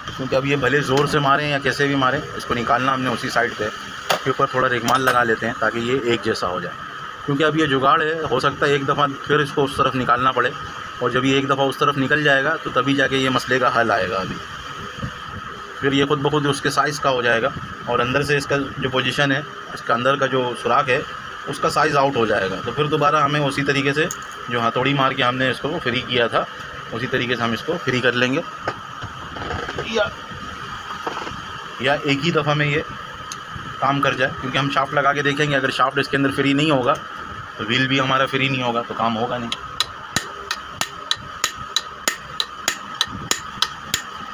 क्योंकि अब ये भले ज़ोर से मारें या कैसे भी मारें, इसको निकालना हमने उसी साइड पे। इसके ऊपर थोड़ा रेगमाल लगा लेते हैं ताकि ये एक जैसा हो जाए, क्योंकि अब ये जुगाड़ है, हो सकता है एक दफ़ा फिर इसको उस तरफ निकालना पड़े, और जब ये एक दफ़ा उस तरफ निकल जाएगा तो तभी जाके ये मसले का हल आएगा। अभी फिर ये खुद ब खुद उसके साइज़ का हो जाएगा और अंदर से इसका जो पोजीशन है, इसका अंदर का जो सुराख है, उसका साइज़ आउट हो जाएगा। तो फिर दोबारा हमें उसी तरीके से जो हथौड़ी मार के हमने इसको फ्री किया था, उसी तरीके से हम इसको फ्री कर लेंगे। या एक ही दफ़ा में ये काम कर जाए, क्योंकि हम शाफ्ट लगा के देखेंगे, अगर शाफ्ट इसके अंदर फ्री नहीं होगा तो व्हील भी हमारा फ्री नहीं होगा, तो काम होगा नहीं।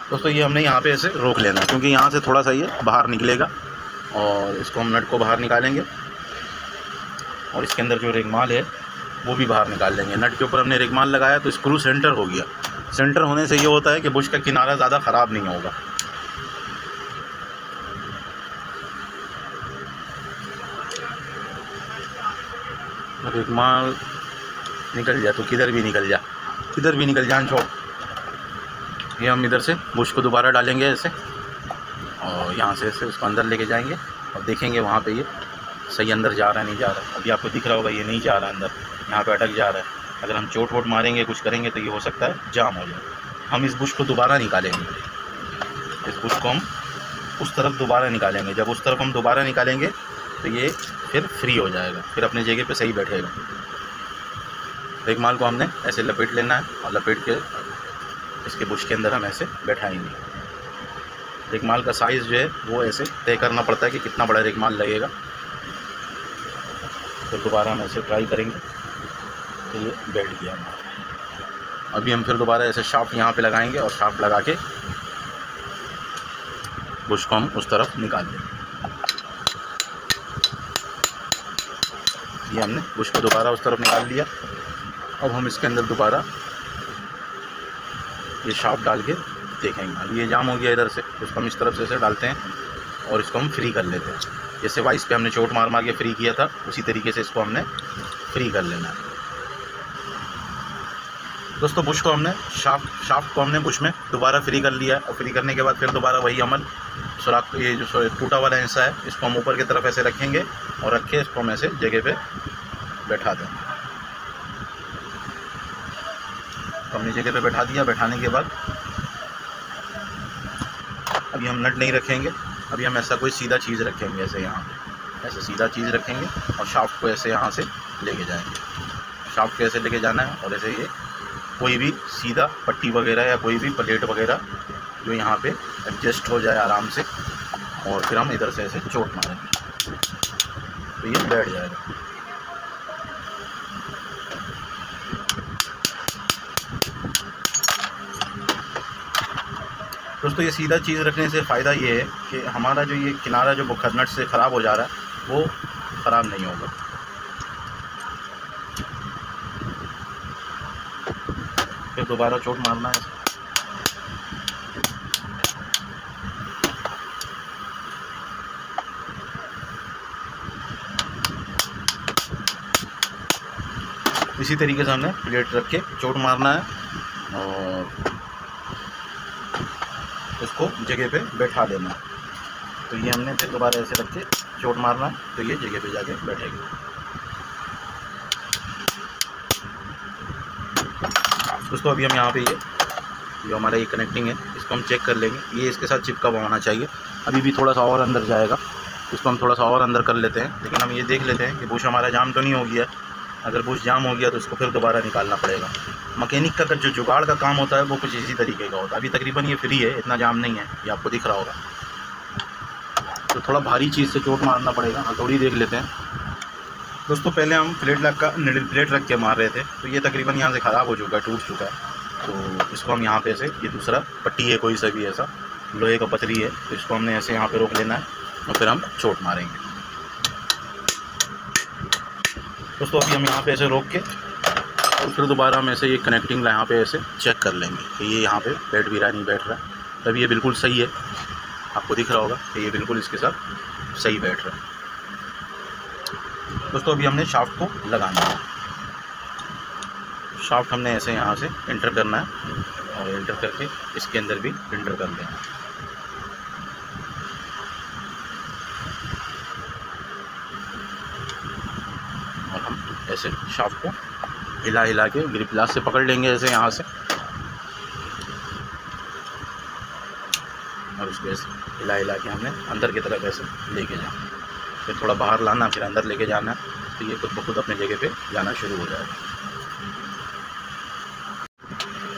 दोस्तों ये हमने यहाँ पे ऐसे रोक लेना है, क्योंकि यहाँ से थोड़ा सा ये बाहर निकलेगा और इसको हम नट को बाहर निकालेंगे और इसके अंदर जो रेगमाल है वो भी बाहर निकाल लेंगे। नट के ऊपर हमने रेगमाल लगाया तो स्क्रू सेंटर हो गया। सेंटर होने से ये होता है कि बुश का किनारा ज़्यादा ख़राब नहीं होगा। रेगमाल निकल जा तो किधर भी निकल जा, किधर भी निकल जान छोड़। ये हम इधर से बुश को दोबारा डालेंगे ऐसे और यहाँ से ऐसे उसको अंदर लेके जाएंगे और देखेंगे वहाँ पे ये सही अंदर जा रहा है नहीं जा रहा है। अभी आपको दिख रहा होगा ये नहीं जा रहा है अंदर, यहाँ पे अटक जा रहा है। अगर हम चोट वोट मारेंगे, कुछ करेंगे तो ये हो सकता है जाम हो जाए। हम इस बुश को दोबारा निकालेंगे, इस बुश को हम उस तरफ दोबारा निकालेंगे। जब उस तरफ हम दोबारा निकालेंगे तो ये फिर फ्री हो जाएगा, फिर अपनी जगह पे सही बैठेगा। रेगमाल को हमने ऐसे लपेट लेना है और लपेट के इसके बुश के अंदर हम ऐसे बैठाएंगे। रेगमाल का साइज़ जो है वो ऐसे तय करना पड़ता है कि कितना बड़ा रेगमाल लगेगा। तो दोबारा हम ऐसे ट्राई करेंगे तो ये बैठ गया हमारा। अभी हम फिर दोबारा ऐसे शाफ्ट यहाँ पे लगाएंगे और शाफ्ट लगा के बुश को हम उस तरफ निकाल देंगे। ये हमने बुश को दोबारा उस तरफ निकाल लिया। अब हम इसके अंदर दोबारा ये शाफ्ट डाल के देखेंगे। अब ये जाम हो गया इधर से, उसको हम इस तरफ से ऐसे डालते हैं और इसको हम फ्री कर लेते हैं। जैसे वाइस पे हमने चोट मार मार के फ्री किया था, उसी तरीके से इसको हमने फ्री कर लेना है। दोस्तों बुश को हमने शाफ्ट को हमने बुश में दोबारा फ्री कर लिया और फ्री करने के बाद फिर दोबारा वही अमल, सुराख ये जो टूटा वाला हिस्सा है इसको हम ऊपर की तरफ ऐसे रखेंगे और रख के इसको हम ऐसे जगह पे बैठा देंगे। तो हमने जगह पे बैठा दिया। बैठाने के बाद अभी हम नट नहीं रखेंगे, अभी हम ऐसा कोई सीधा चीज़ रखेंगे, ऐसे यहाँ ऐसे सीधा चीज़ रखेंगे और शाफ्ट को ऐसे यहाँ से लेके जाएंगे। शाफ्ट को ऐसे लेके जाना है और ऐसे ये कोई भी सीधा पट्टी वगैरह या कोई भी प्लेट वगैरह जो यहाँ पे एडजस्ट हो जाए आराम से, और फिर हम इधर से ऐसे चोट मारेंगे तो ये बैठ जाएगा। दोस्तों ये सीधा चीज़ रखने से फ़ायदा ये है कि हमारा जो ये किनारा जो नट से ख़राब हो जा रहा है वो ख़राब नहीं होगा। फिर दोबारा चोट मारना है। इसी तरीके से हमने प्लेट रख के चोट मारना है और इसको जगह पे बैठा देना है। तो ये हमने फिर दोबारा ऐसे रख के चोट मारना है, तो ये जगह पे जाके बैठेगी। दोस्तों अभी हम यहाँ पे ये जो हमारा ये कनेक्टिंग है इसको हम चेक कर लेंगे, ये इसके साथ चिपका हुआ होना चाहिए। अभी भी थोड़ा सा और अंदर जाएगा, इसको हम थोड़ा सा और अंदर कर लेते हैं, लेकिन हम ये देख लेते हैं कि बुश हमारा जाम तो नहीं हो गया। अगर बुश जाम हो गया तो इसको फिर दोबारा निकालना पड़ेगा। मैकेनिक का जो जुगाड़ का काम होता है वो कुछ इसी तरीके का होता है। अभी तकरीबन ये फ्री है, इतना जाम नहीं है, ये आपको दिख रहा होगा। तो थोड़ा भारी चीज़ से चोट मारना पड़ेगा। हथौड़ी देख लेते हैं। दोस्तों पहले हम प्लेट लग का निडल प्लेट रख के मार रहे थे, तो ये तकरीबन यहाँ से ख़राब हो चुका है, टूट चुका है। तो इसको हम यहाँ पे से, ये दूसरा पट्टी है कोई सा भी ऐसा लोहे का पतरी है, तो इसको हमने ऐसे यहाँ पे रोक लेना है और फिर हम चोट मारेंगे। दोस्तों अभी हम यहाँ पे ऐसे रोक के और फिर दोबारा हम ऐसे ये कनेक्टिंग यहाँ पे ऐसे चेक कर लेंगे कि ये यहाँ पे बैठ भी रहा नहीं बैठ रहा है। तब ये बिल्कुल सही है, आपको दिख रहा होगा कि ये बिल्कुल इसके साथ सही बैठ रहा है। दोस्तों अभी हमने शाफ्ट को लगाना है। शाफ्ट हमने ऐसे यहाँ से एंटर करना है और एंटर करके इसके अंदर भी एंटर कर लेना है। और हम ऐसे शाफ्ट को हिला हिला के ग्रिप ग्लास से पकड़ लेंगे ऐसे यहाँ से, और उसको ऐसे हिला हिला के हमने अंदर की तरफ ऐसे लेके जाना, फिर थोड़ा बाहर लाना, फिर अंदर लेके जाना, तो ये खुद ब खुद अपने जगह पे जाना शुरू हो जाएगा।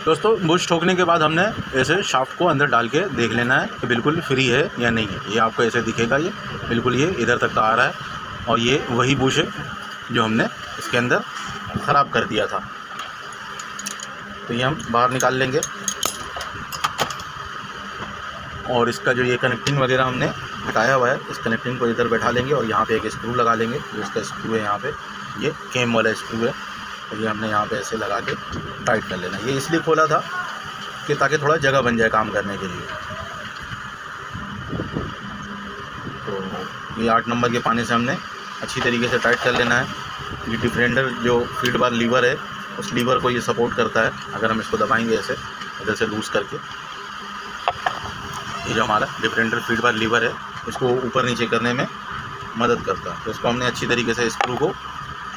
दोस्तों बुश ठोकने के बाद हमने ऐसे शाफ्ट को अंदर डाल के देख लेना है कि बिल्कुल फ्री है या नहीं है। ये आपको ऐसे दिखेगा, ये बिल्कुल ये इधर तक आ रहा है, और ये वही बुश है जो हमने इसके अंदर ख़राब कर दिया था। तो ये हम बाहर निकाल लेंगे और इसका जो ये कनेक्टिंग वगैरह हमने हटाया हुआ है, इस कनेक्टिंग को इधर बैठा लेंगे और यहाँ पे एक स्क्रू लगा लेंगे। जो इसका स्क्रू है यहाँ पे, ये केम वाला स्क्रू है, तो ये हमने यहाँ पे ऐसे लगा के टाइट कर लेना। ये इसलिए खोला था कि ताकि थोड़ा जगह बन जाए काम करने के लिए। तो ये 8 नंबर के पानी से हमने अच्छी तरीके से टाइट कर लेना है। ये डिफरेंडर जो फीड बार लीवर है, उस लीवर को ये सपोर्ट करता है। अगर हम इसको दबाएंगे ऐसे इधर से लूज़ करके, ये जो हमारा डिफरेंडर फीड बार लीवर है इसको ऊपर नीचे करने में मदद करता है। तो इसको हमने अच्छी तरीके से स्क्रू को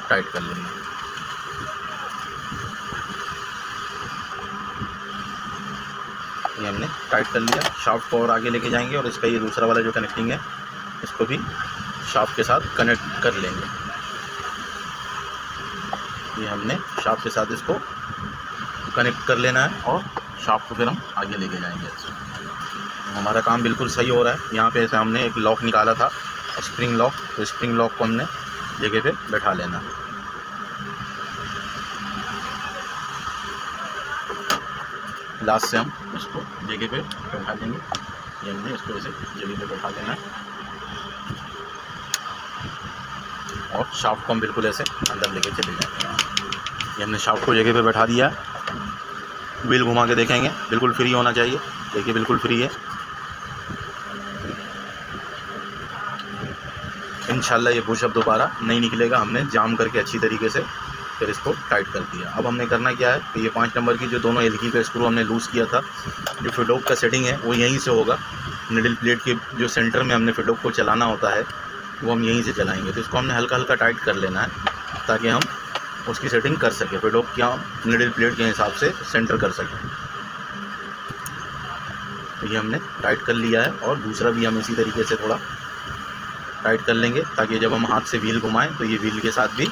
टाइट कर लेना है। ये हमने टाइट कर लिया। शाफ्ट को और आगे लेके जाएंगे और इसका ये दूसरा वाला जो कनेक्टिंग है इसको भी शाफ्ट के साथ कनेक्ट कर लेंगे। ये हमने शाफ्ट के साथ इसको कनेक्ट कर लेना है और शाफ्ट को फिर हम आगे लेके जाएंगे। हमारा काम बिल्कुल सही हो रहा है। यहाँ पे ऐसे हमने एक लॉक निकाला था, स्प्रिंग लॉक, तो स्प्रिंग लॉक को हमने जगह पे बैठा लेना है। लास्ट से हम इसको जगह पे बैठा देंगे। ये हमने इसको ऐसे जगह पे बैठा देना है और शाफ्ट को हम बिल्कुल ऐसे अंदर लेके चले जाएंगे। ये हमने शाफ्ट को जगह पे बैठा दिया है। व्हील घुमा के देखेंगे, बिल्कुल फ्री होना चाहिए। देखिए बिल्कुल फ्री है। इंशाल्लाह ये पुशअप दोबारा नहीं निकलेगा। हमने जाम करके अच्छी तरीके से फिर इसको टाइट कर दिया। अब हमने करना क्या है कि ये 5 नंबर की जो दोनों एलगी का स्क्रू हमने लूज़ किया था, जो फिडोक का सेटिंग है वो यहीं से होगा। निडल प्लेट के जो सेंटर में हमने फिडोक को चलाना होता है वो हम यहीं से चलाएंगे। तो इसको हमने हल्का हल्का टाइट कर लेना है ताकि हम उसकी सेटिंग कर सकें, फिडोक क्या निडल प्लेट के हिसाब से सेंटर कर सकें। तो ये हमने टाइट कर लिया है और दूसरा भी हम इसी तरीके से थोड़ा टाइट कर लेंगे ताकि जब हम हाथ से व्हील घुमाएं तो ये व्हील के साथ भी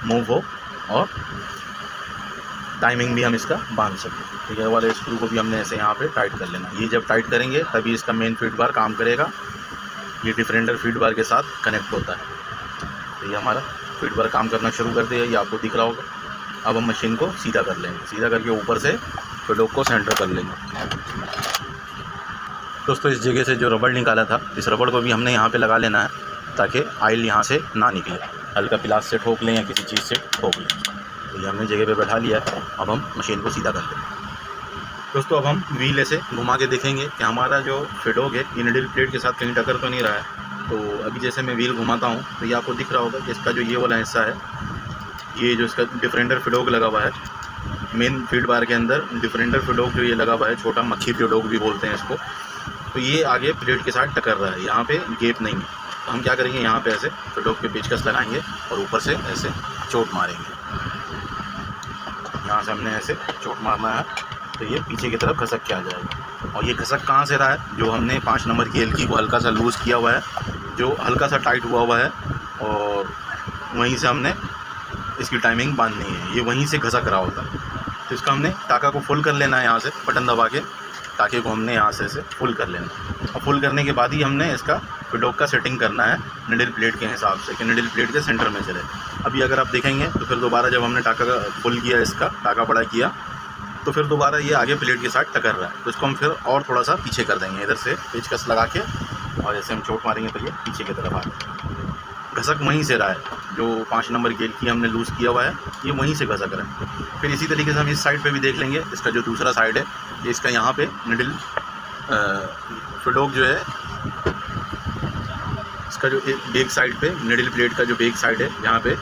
मूव हो और टाइमिंग भी हम इसका बांध सकें। तो ये वाले स्क्रू को भी हमने ऐसे यहाँ पे टाइट कर लेना। ये जब टाइट करेंगे तभी इसका मेन फीड बार काम करेगा। ये डिफरेंडर फीड बार के साथ कनेक्ट होता है। तो ये हमारा फीड बार काम करना शुरू कर दिया, ये आपको दिख रहा होगा। अब हम मशीन को सीधा कर लेंगे, सीधा करके ऊपर से फिडोक को सेंटर कर लेंगे। दोस्तों इस जगह से जो रबड़ निकाला था, इस रबड़ को भी हमने यहाँ पे लगा लेना है ताकि ऑयल यहाँ से ना निकले। हल्का प्लास से ठोक लें या किसी चीज़ से ठोक लें। तो ये हमने जगह पे बैठा लिया है। अब हम मशीन को सीधा कर देंगे। दोस्तों अब हम व्हील ऐसे घुमा के देखेंगे कि हमारा जो फिडोक है ये निडल प्लेट के साथ कहीं टक्कर तो नहीं रहा है। तो अभी जैसे मैं व्हील घुमाता हूँ तो ये आपको दिख रहा होगा कि इसका जो ये वाला हिस्सा है ये जो इसका डिफरेंटर फिडोक लगा हुआ है, मेन फीड बार के अंदर डिफरेंटर फिडोक जो ये लगा हुआ है, छोटा मक्खी फिडोक भी बोलते हैं इसको, तो ये आगे प्लेट के साथ टकर रहा है, यहाँ पे गैप नहीं है। तो हम क्या करेंगे, यहाँ पे ऐसे फिडोक पे पेचकस लगाएंगे और ऊपर से ऐसे चोट मारेंगे। यहाँ से हमने ऐसे चोट मारना है तो ये पीछे की तरफ खसक के आ जाएगा। और ये खसक कहाँ से रहा है, जो हमने 5 नंबर की एलकी को हल्का सा लूज़ किया हुआ है, जो हल्का सा टाइट हुआ है, और वहीं से हमने इसकी टाइमिंग बांधनी है, ये वहीं से घसक रहा होता है। तो इसका हमने टाका को फुल कर लेना है यहाँ से बटन दबा के, टाके को हमने यहाँ से फुल कर लेना है। और फुल करने के बाद ही हमने इसका फिडोक का सेटिंग करना है निडल प्लेट के हिसाब से कि निडल प्लेट के सेंटर में चले। अभी अगर आप देखेंगे तो फिर दोबारा जब हमने टाका का फुल किया, इसका टाका बड़ा किया, तो फिर दोबारा ये आगे प्लेट के साथ टकर रहा है, तो इसको हम फिर और थोड़ा सा पीछे कर देंगे, इधर से पेचकस लगा के, और जैसे हम चोट मारेंगे तो ये पीछे की तरफ आ जाए। घसक वहीं से रहा है, जो 5 नंबर की एलकी हमने लूज़ किया हुआ है, ये वहीं से घसक रहा है। फिर इसी तरीके से हम इस साइड पे भी देख लेंगे, इसका जो दूसरा साइड है, ये इसका यहाँ पे निडल फिडोक जो है, इसका जो बैक साइड पे निडल प्लेट का जो बैक साइड है, यहाँ पे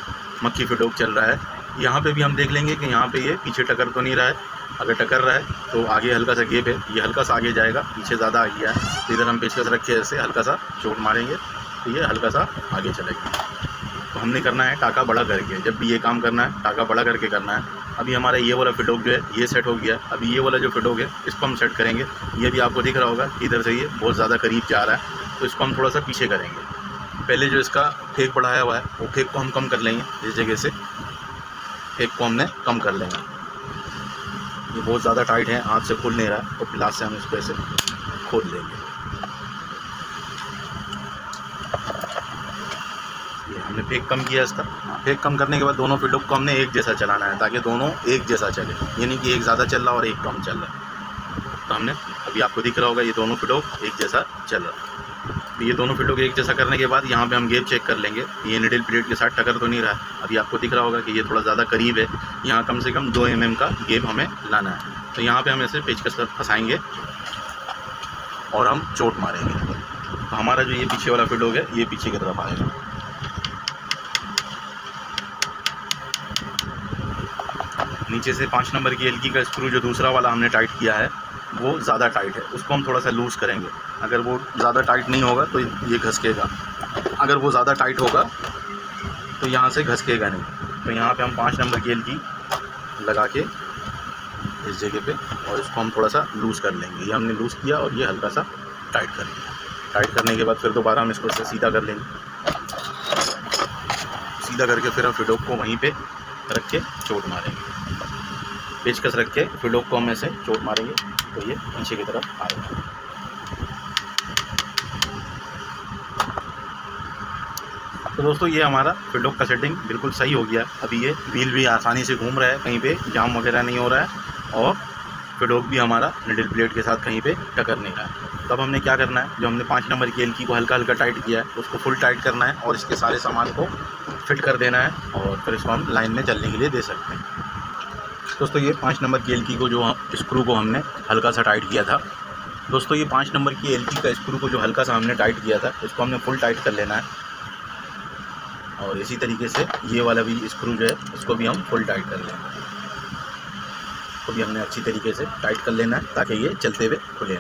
मक्खी फिडोक चल रहा है। यहाँ पे भी हम देख लेंगे कि यहाँ पे ये पीछे टकर तो नहीं रहा है, अगर टकर रहा है तो आगे हल्का सा गैप है, ये हल्का सा आगे जाएगा, पीछे ज़्यादा आ गया है, तो इधर हम पेचकस रख के ऐसे हल्का सा चोट मारेंगे तो ये हल्का सा आगे चलेगा। तो हमने करना है टाका बड़ा करके, जब भी ये काम करना है टाका बड़ा करके करना है। अभी हमारा ये वाला फिडोक जो है ये सेट हो गया, अभी ये वाला जो फिडोक है इसको हम सेट करेंगे। ये भी आपको दिख रहा होगा इधर से ये बहुत ज़्यादा करीब जा रहा है, तो इसको हम थोड़ा सा पीछे करेंगे। पहले जो इसका फेक बढ़ाया हुआ है वो फेक को हम कम कर लेंगे, इस जगह से फेक को हमने कम कर लेंगे। ये बहुत ज़्यादा टाइट है, हाथ से खुल नहीं रहा है, तो प्लास से हम इसको ऐसे खोल लेंगे। ये हमने फेक कम किया इसका। फेक कम करने के बाद दोनों फिडोक को हमने एक जैसा चलाना है, ताकि दोनों एक जैसा चले, यानी कि एक ज़्यादा चल रहा और एक कम चल रहा है। तो हमने अभी आपको दिख रहा होगा ये दोनों फिडोक एक जैसा चल रहा है। तो ये दोनों फिडोक एक जैसा करने के बाद यहाँ पे हम गैप चेक कर लेंगे, ये निडल प्लेट के साथ टकर तो नहीं रहा है। अभी आपको दिख रहा होगा कि ये थोड़ा ज़्यादा करीब है, यहाँ कम से कम 2 mm का गैप हमें लाना है। तो यहाँ पे हम ऐसे पेचकस फंसाएंगे और हम चोट मारेंगे, तो हमारा जो ये पीछे वाला फिडोक है ये पीछे की तरफ आएगा। नीचे से 5 नंबर की एलकी का स्क्रू जो दूसरा वाला हमने टाइट किया है वो ज़्यादा टाइट है, उसको हम थोड़ा सा लूज़ करेंगे। अगर वो ज़्यादा टाइट नहीं होगा तो ये घसकेगा, अगर वो ज़्यादा टाइट होगा तो यहाँ से घसकेगा नहीं। तो यहाँ पे हम 5 नंबर की एलकी लगा के इस जगह पे, और इसको हम थोड़ा सा लूज़ कर लेंगे। ये हमने लूज़ किया और ये हल्का सा टाइट कर लिया। टाइट करने के बाद फिर दोबारा हम इसको सीधा कर लेंगे। सीधा करके फिर हम फिडोक को वहीं पे रख के चोट मारेंगे, पेचकस रख के फिडोक को हम ऐसे चोट मारेंगे तो ये पीछे की तरफ आएगा। तो दोस्तों ये हमारा फिडोक का सेटिंग बिल्कुल सही हो गया। अभी ये व्हील भी आसानी से घूम रहा है, कहीं पे जाम वगैरह नहीं हो रहा है, और फिडोक भी हमारा निडल प्लेट के साथ कहीं पे टकर नहीं रहा है। तब हमने क्या करना है, जो हमने 5 नंबर की एलकी को हल्का हल्का टाइट किया है उसको फुल टाइट करना है, और इसके सारे सामान को फिट कर देना है, और फिर इसको हम लाइन में चलने के लिए दे सकते हैं। दोस्तों ये 5 नंबर की एलकी को जो स्क्रू को हमने हल्का सा टाइट किया था, दोस्तों ये 5 नंबर की एलकी का स्क्रू को जो हल्का सा हमने टाइट किया था इसको हमने फुल टाइट कर लेना है। और इसी तरीके से ये वाला भी स्क्रू जो है इसको भी हम फुल टाइट कर लेंगे, इसको भी हमने अच्छी तरीके से टाइट कर लेना है ताकि ये चलते हुए खुले।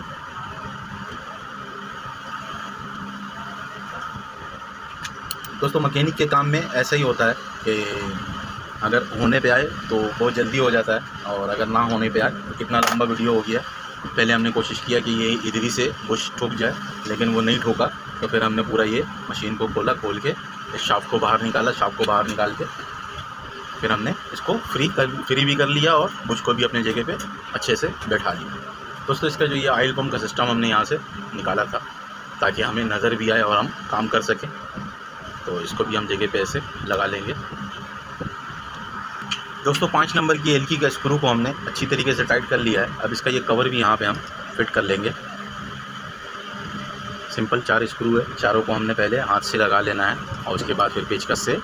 दोस्तों मैकेनिक के काम में ऐसा ही होता है कि अगर होने पे आए तो बहुत जल्दी हो जाता है, और अगर ना होने पे आए तो कितना लंबा वीडियो हो गया। पहले हमने कोशिश किया कि ये इधरी से बुश ठोक जाए, लेकिन वो नहीं ठोका, तो फिर हमने पूरा ये मशीन को खोल के इस शाफ्ट को बाहर निकाला। शाफ्ट को बाहर निकाल के फिर हमने इसको फ्री भी कर लिया, और बुश को भी अपने जगह पे अच्छे से बैठा लिया। दोस्तों इसका जो ये ऑयल पम्प का सिस्टम हमने यहाँ से निकाला था ताकि हमें नज़र भी आए और हम काम कर सकें, तो इसको भी हम जगह पे ऐसे लगा लेंगे। दोस्तों 5 नंबर की एलकी का स्क्रू को हमने अच्छी तरीके से टाइट कर लिया है। अब इसका ये कवर भी यहाँ पे हम फिट कर लेंगे। सिंपल 4 स्क्रू है, चारों को हमने पहले हाथ से लगा लेना है, और उसके बाद फिर पेचकस से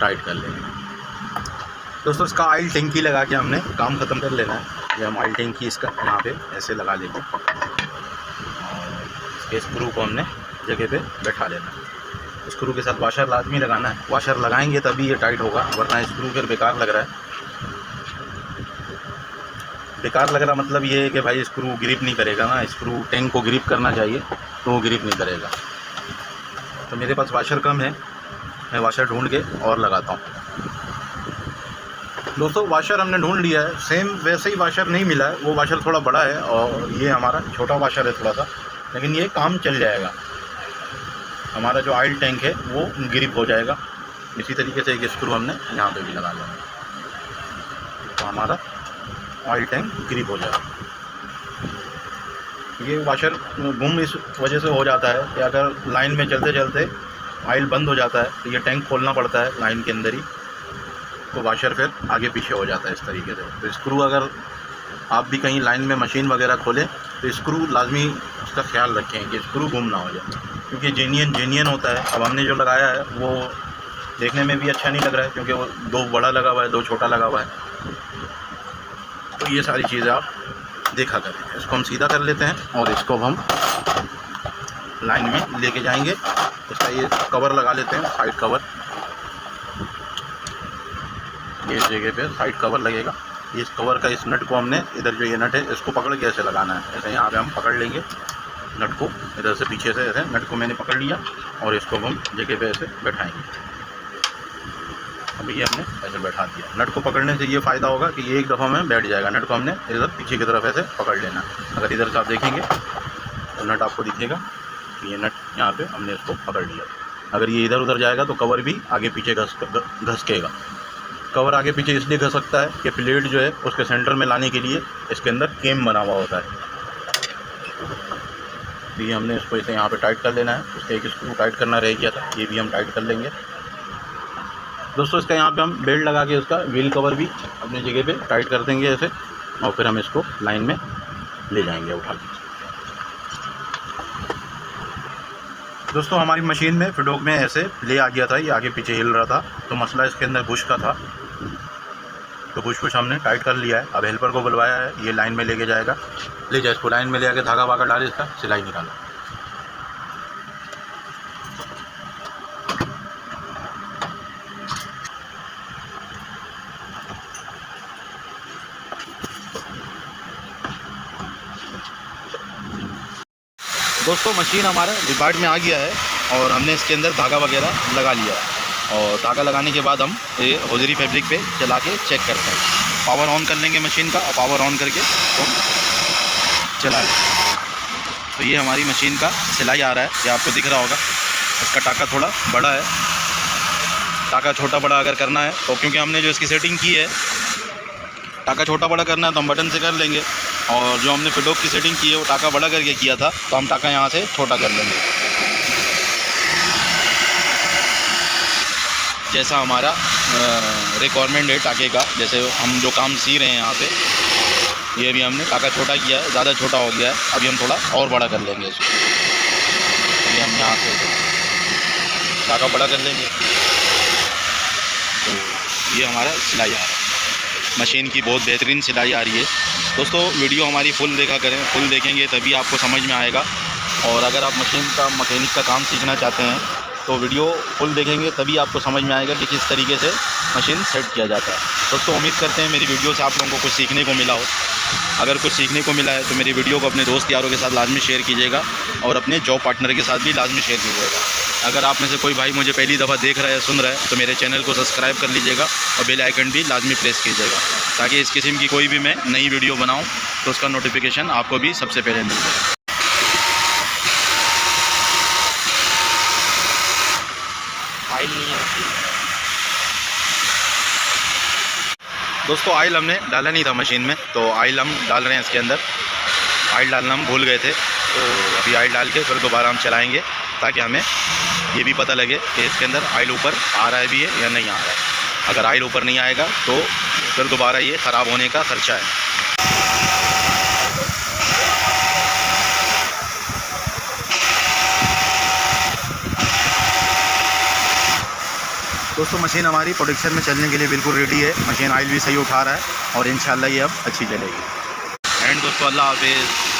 टाइट कर लेंगे। दोस्तों इसका ऑयल टैंकी लगा के हमने काम ख़त्म कर लेना है। ये हम ऑयल टैंकी इसका यहाँ पे ऐसे लगा लेंगे, और इसके स्क्रू को हमने जगह पे बैठा लेना है। स्क्रू के साथ वाशर लाजमी लगाना है, वाशर लगाएंगे तभी ये टाइट होगा, वरना स्क्रू फिर बेकार लग रहा है। बेकार लग रहा मतलब ये है कि भाई स्क्रू ग्रिप नहीं करेगा ना, स्क्रू टैंक को ग्रिप करना चाहिए तो वो ग्रिप नहीं करेगा। तो मेरे पास वाशर कम है, मैं वाशर ढूंढ के और लगाता हूँ। दोस्तों वाशर हमने ढूंढ लिया है, सेम वैसे ही वाशर नहीं मिला है, वो वाशर थोड़ा बड़ा है और ये हमारा छोटा वाशर है थोड़ा सा, लेकिन ये काम चल जाएगा। हमारा जो ऑयल टैंक है वो ग्रिप हो जाएगा। इसी तरीके से एक स्क्रू हमने यहाँ पे भी लगा लिया तो हमारा ऑयल टैंक ग्रिप हो जाएगा। ये वाशर गुम इस वजह से हो जाता है कि अगर लाइन में चलते चलते ऑयल बंद हो जाता है तो ये टैंक खोलना पड़ता है लाइन के अंदर ही, तो वाशर फिर आगे पीछे हो जाता है इस तरीके से। तो स्क्रू अगर आप भी कहीं लाइन में मशीन वगैरह खोलें तो स्क्रू लाजमी उसका ख्याल रखें कि स्क्रू गुम ना हो जाए, क्योंकि जेन्युइन होता है। अब हमने जो लगाया है वो देखने में भी अच्छा नहीं लग रहा है, क्योंकि वो 2 बड़ा लगा हुआ है 2 छोटा लगा हुआ है। तो ये सारी चीज़ें आप देखा करें। इसको हम सीधा कर लेते हैं और इसको हम लाइन में लेके जाएंगे। इसका ये कवर लगा लेते हैं, साइड कवर, ये जगह पे साइड कवर लगेगा। इस कवर का इस नट को हमने इधर जो ये नट है इसको पकड़ के ऐसे लगाना है। ऐसे यहाँ पे हम पकड़ लेंगे नट को, इधर से पीछे से ऐसे नट को मैंने पकड़ लिया और इसको हम जगह पे ऐसे बैठाएंगे। अभी ये हमने ऐसे बैठा दिया। नट को पकड़ने से ये फ़ायदा होगा कि ये एक दफ़ा में बैठ जाएगा। नट को हमने इधर पीछे की तरफ ऐसे पकड़ लेना। अगर इधर से आप देखेंगे तो नट आपको दिखेगा कि ये नट यहाँ पे हमने इसको पकड़ लिया। अगर ये इधर उधर जाएगा तो कवर भी आगे पीछे घसकेगा। कवर आगे पीछे इसलिए घसकता है कि प्लेट जो है उसके सेंटर में लाने के लिए इसके अंदर केम बना हुआ होता है। तो ये हमने इसको इसे यहाँ पे टाइट कर लेना है। उसका एक स्क्रू टाइट करना रह गया था, ये भी हम टाइट कर लेंगे। दोस्तों इसका यहाँ पे हम बेल्ट लगा के उसका व्हील कवर भी अपनी जगह पे टाइट कर देंगे ऐसे, और फिर हम इसको लाइन में ले जाएंगे उठा के। दोस्तों हमारी मशीन में फिडोक में ऐसे ले आ गया था, ये आगे पीछे हिल रहा था, तो मसला इसके अंदर बुश का था। तो बुश हमने टाइट कर लिया है। अब हेल्पर को बुलवाया है, ये लाइन में लेके जाएगा। ले जाए इसको लाइन में ले आके धागा वागा डाले, इसका सिलाई निकालो। दोस्तों मशीन हमारा डिपार्ट में आ गया है और हमने इसके अंदर धागा वगैरह लगा लिया है। और धागा लगाने के बाद हम ये होजरी फैब्रिक पे चला के चेक करते हैं। पावर ऑन कर लेंगे मशीन का, और पावर ऑन करके तो चला लें। तो ये हमारी मशीन का सिलाई आ रहा है, ये आपको दिख रहा होगा। इसका टाका थोड़ा बड़ा है, टाका छोटा बड़ा अगर करना है तो, क्योंकि हमने जो इसकी सेटिंग की है टाका छोटा बड़ा करना है तो हम बटन से कर लेंगे, और जो हमने फिडोक की सेटिंग की है वो टाका बड़ा करके किया था, तो हम टाका यहाँ से छोटा कर लेंगे जैसा हमारा रिक्वायरमेंट है टाके का। जैसे हम जो काम सी रहे हैं यहाँ पे, ये भी हमने टाका छोटा किया है, ज़्यादा छोटा हो गया है। अभी हम थोड़ा और बड़ा कर लेंगे इसको। ये हम यहाँ से टाका बड़ा कर लेंगे। तो ये हमारा सिलाई आ रहा है। मशीन की बहुत बेहतरीन सिलाई आ रही है। दोस्तों वीडियो हमारी फुल देखा करें, फुल देखेंगे तभी आपको समझ में आएगा। और अगर आप मशीन का मैकेनिक का काम सीखना चाहते हैं तो वीडियो फुल देखेंगे तभी आपको समझ में आएगा कि किस तरीके से मशीन सेट किया जाता है। दोस्तों उम्मीद करते हैं मेरी वीडियो से आप लोगों को कुछ सीखने को मिला हो। अगर कुछ सीखने को मिला है तो मेरी वीडियो को अपने दोस्त यारों के साथ लाजमी शेयर कीजिएगा, और अपने जॉब पार्टनर के साथ भी लाजमी शेयर कीजिएगा। अगर आप में से कोई भाई मुझे पहली दफ़ा देख रहा है, सुन रहा है, तो मेरे चैनल को सब्सक्राइब कर लीजिएगा और बेल आइकन भी लाजमी प्रेस कीजिएगा, ताकि इस किस्म की कोई भी मैं नई वीडियो बनाऊं तो उसका नोटिफिकेशन आपको भी सबसे पहले मिल जाए। दोस्तों ऑयल हमने डाला नहीं था मशीन में, तो ऑयल हम डाल रहे हैं इसके अंदर। ऑयल डालना हम भूल गए थे, तो अभी ऑयल डाल के फिर दोबारा हम चलाएँगे, ताकि हमें ये भी पता लगे कि इसके अंदर ऑयल ऊपर आ रहा है भी है या नहीं आ रहा है। अगर ऑयल ऊपर नहीं आएगा तो फिर दोबारा ये ख़राब होने का खर्चा है। दोस्तों मशीन हमारी प्रोडक्शन में चलने के लिए बिल्कुल रेडी है। मशीन ऑयल भी सही उठा रहा है और इंशाल्लाह ये अब अच्छी चलेगी। एंड दोस्तों अल्लाह हाफिज़।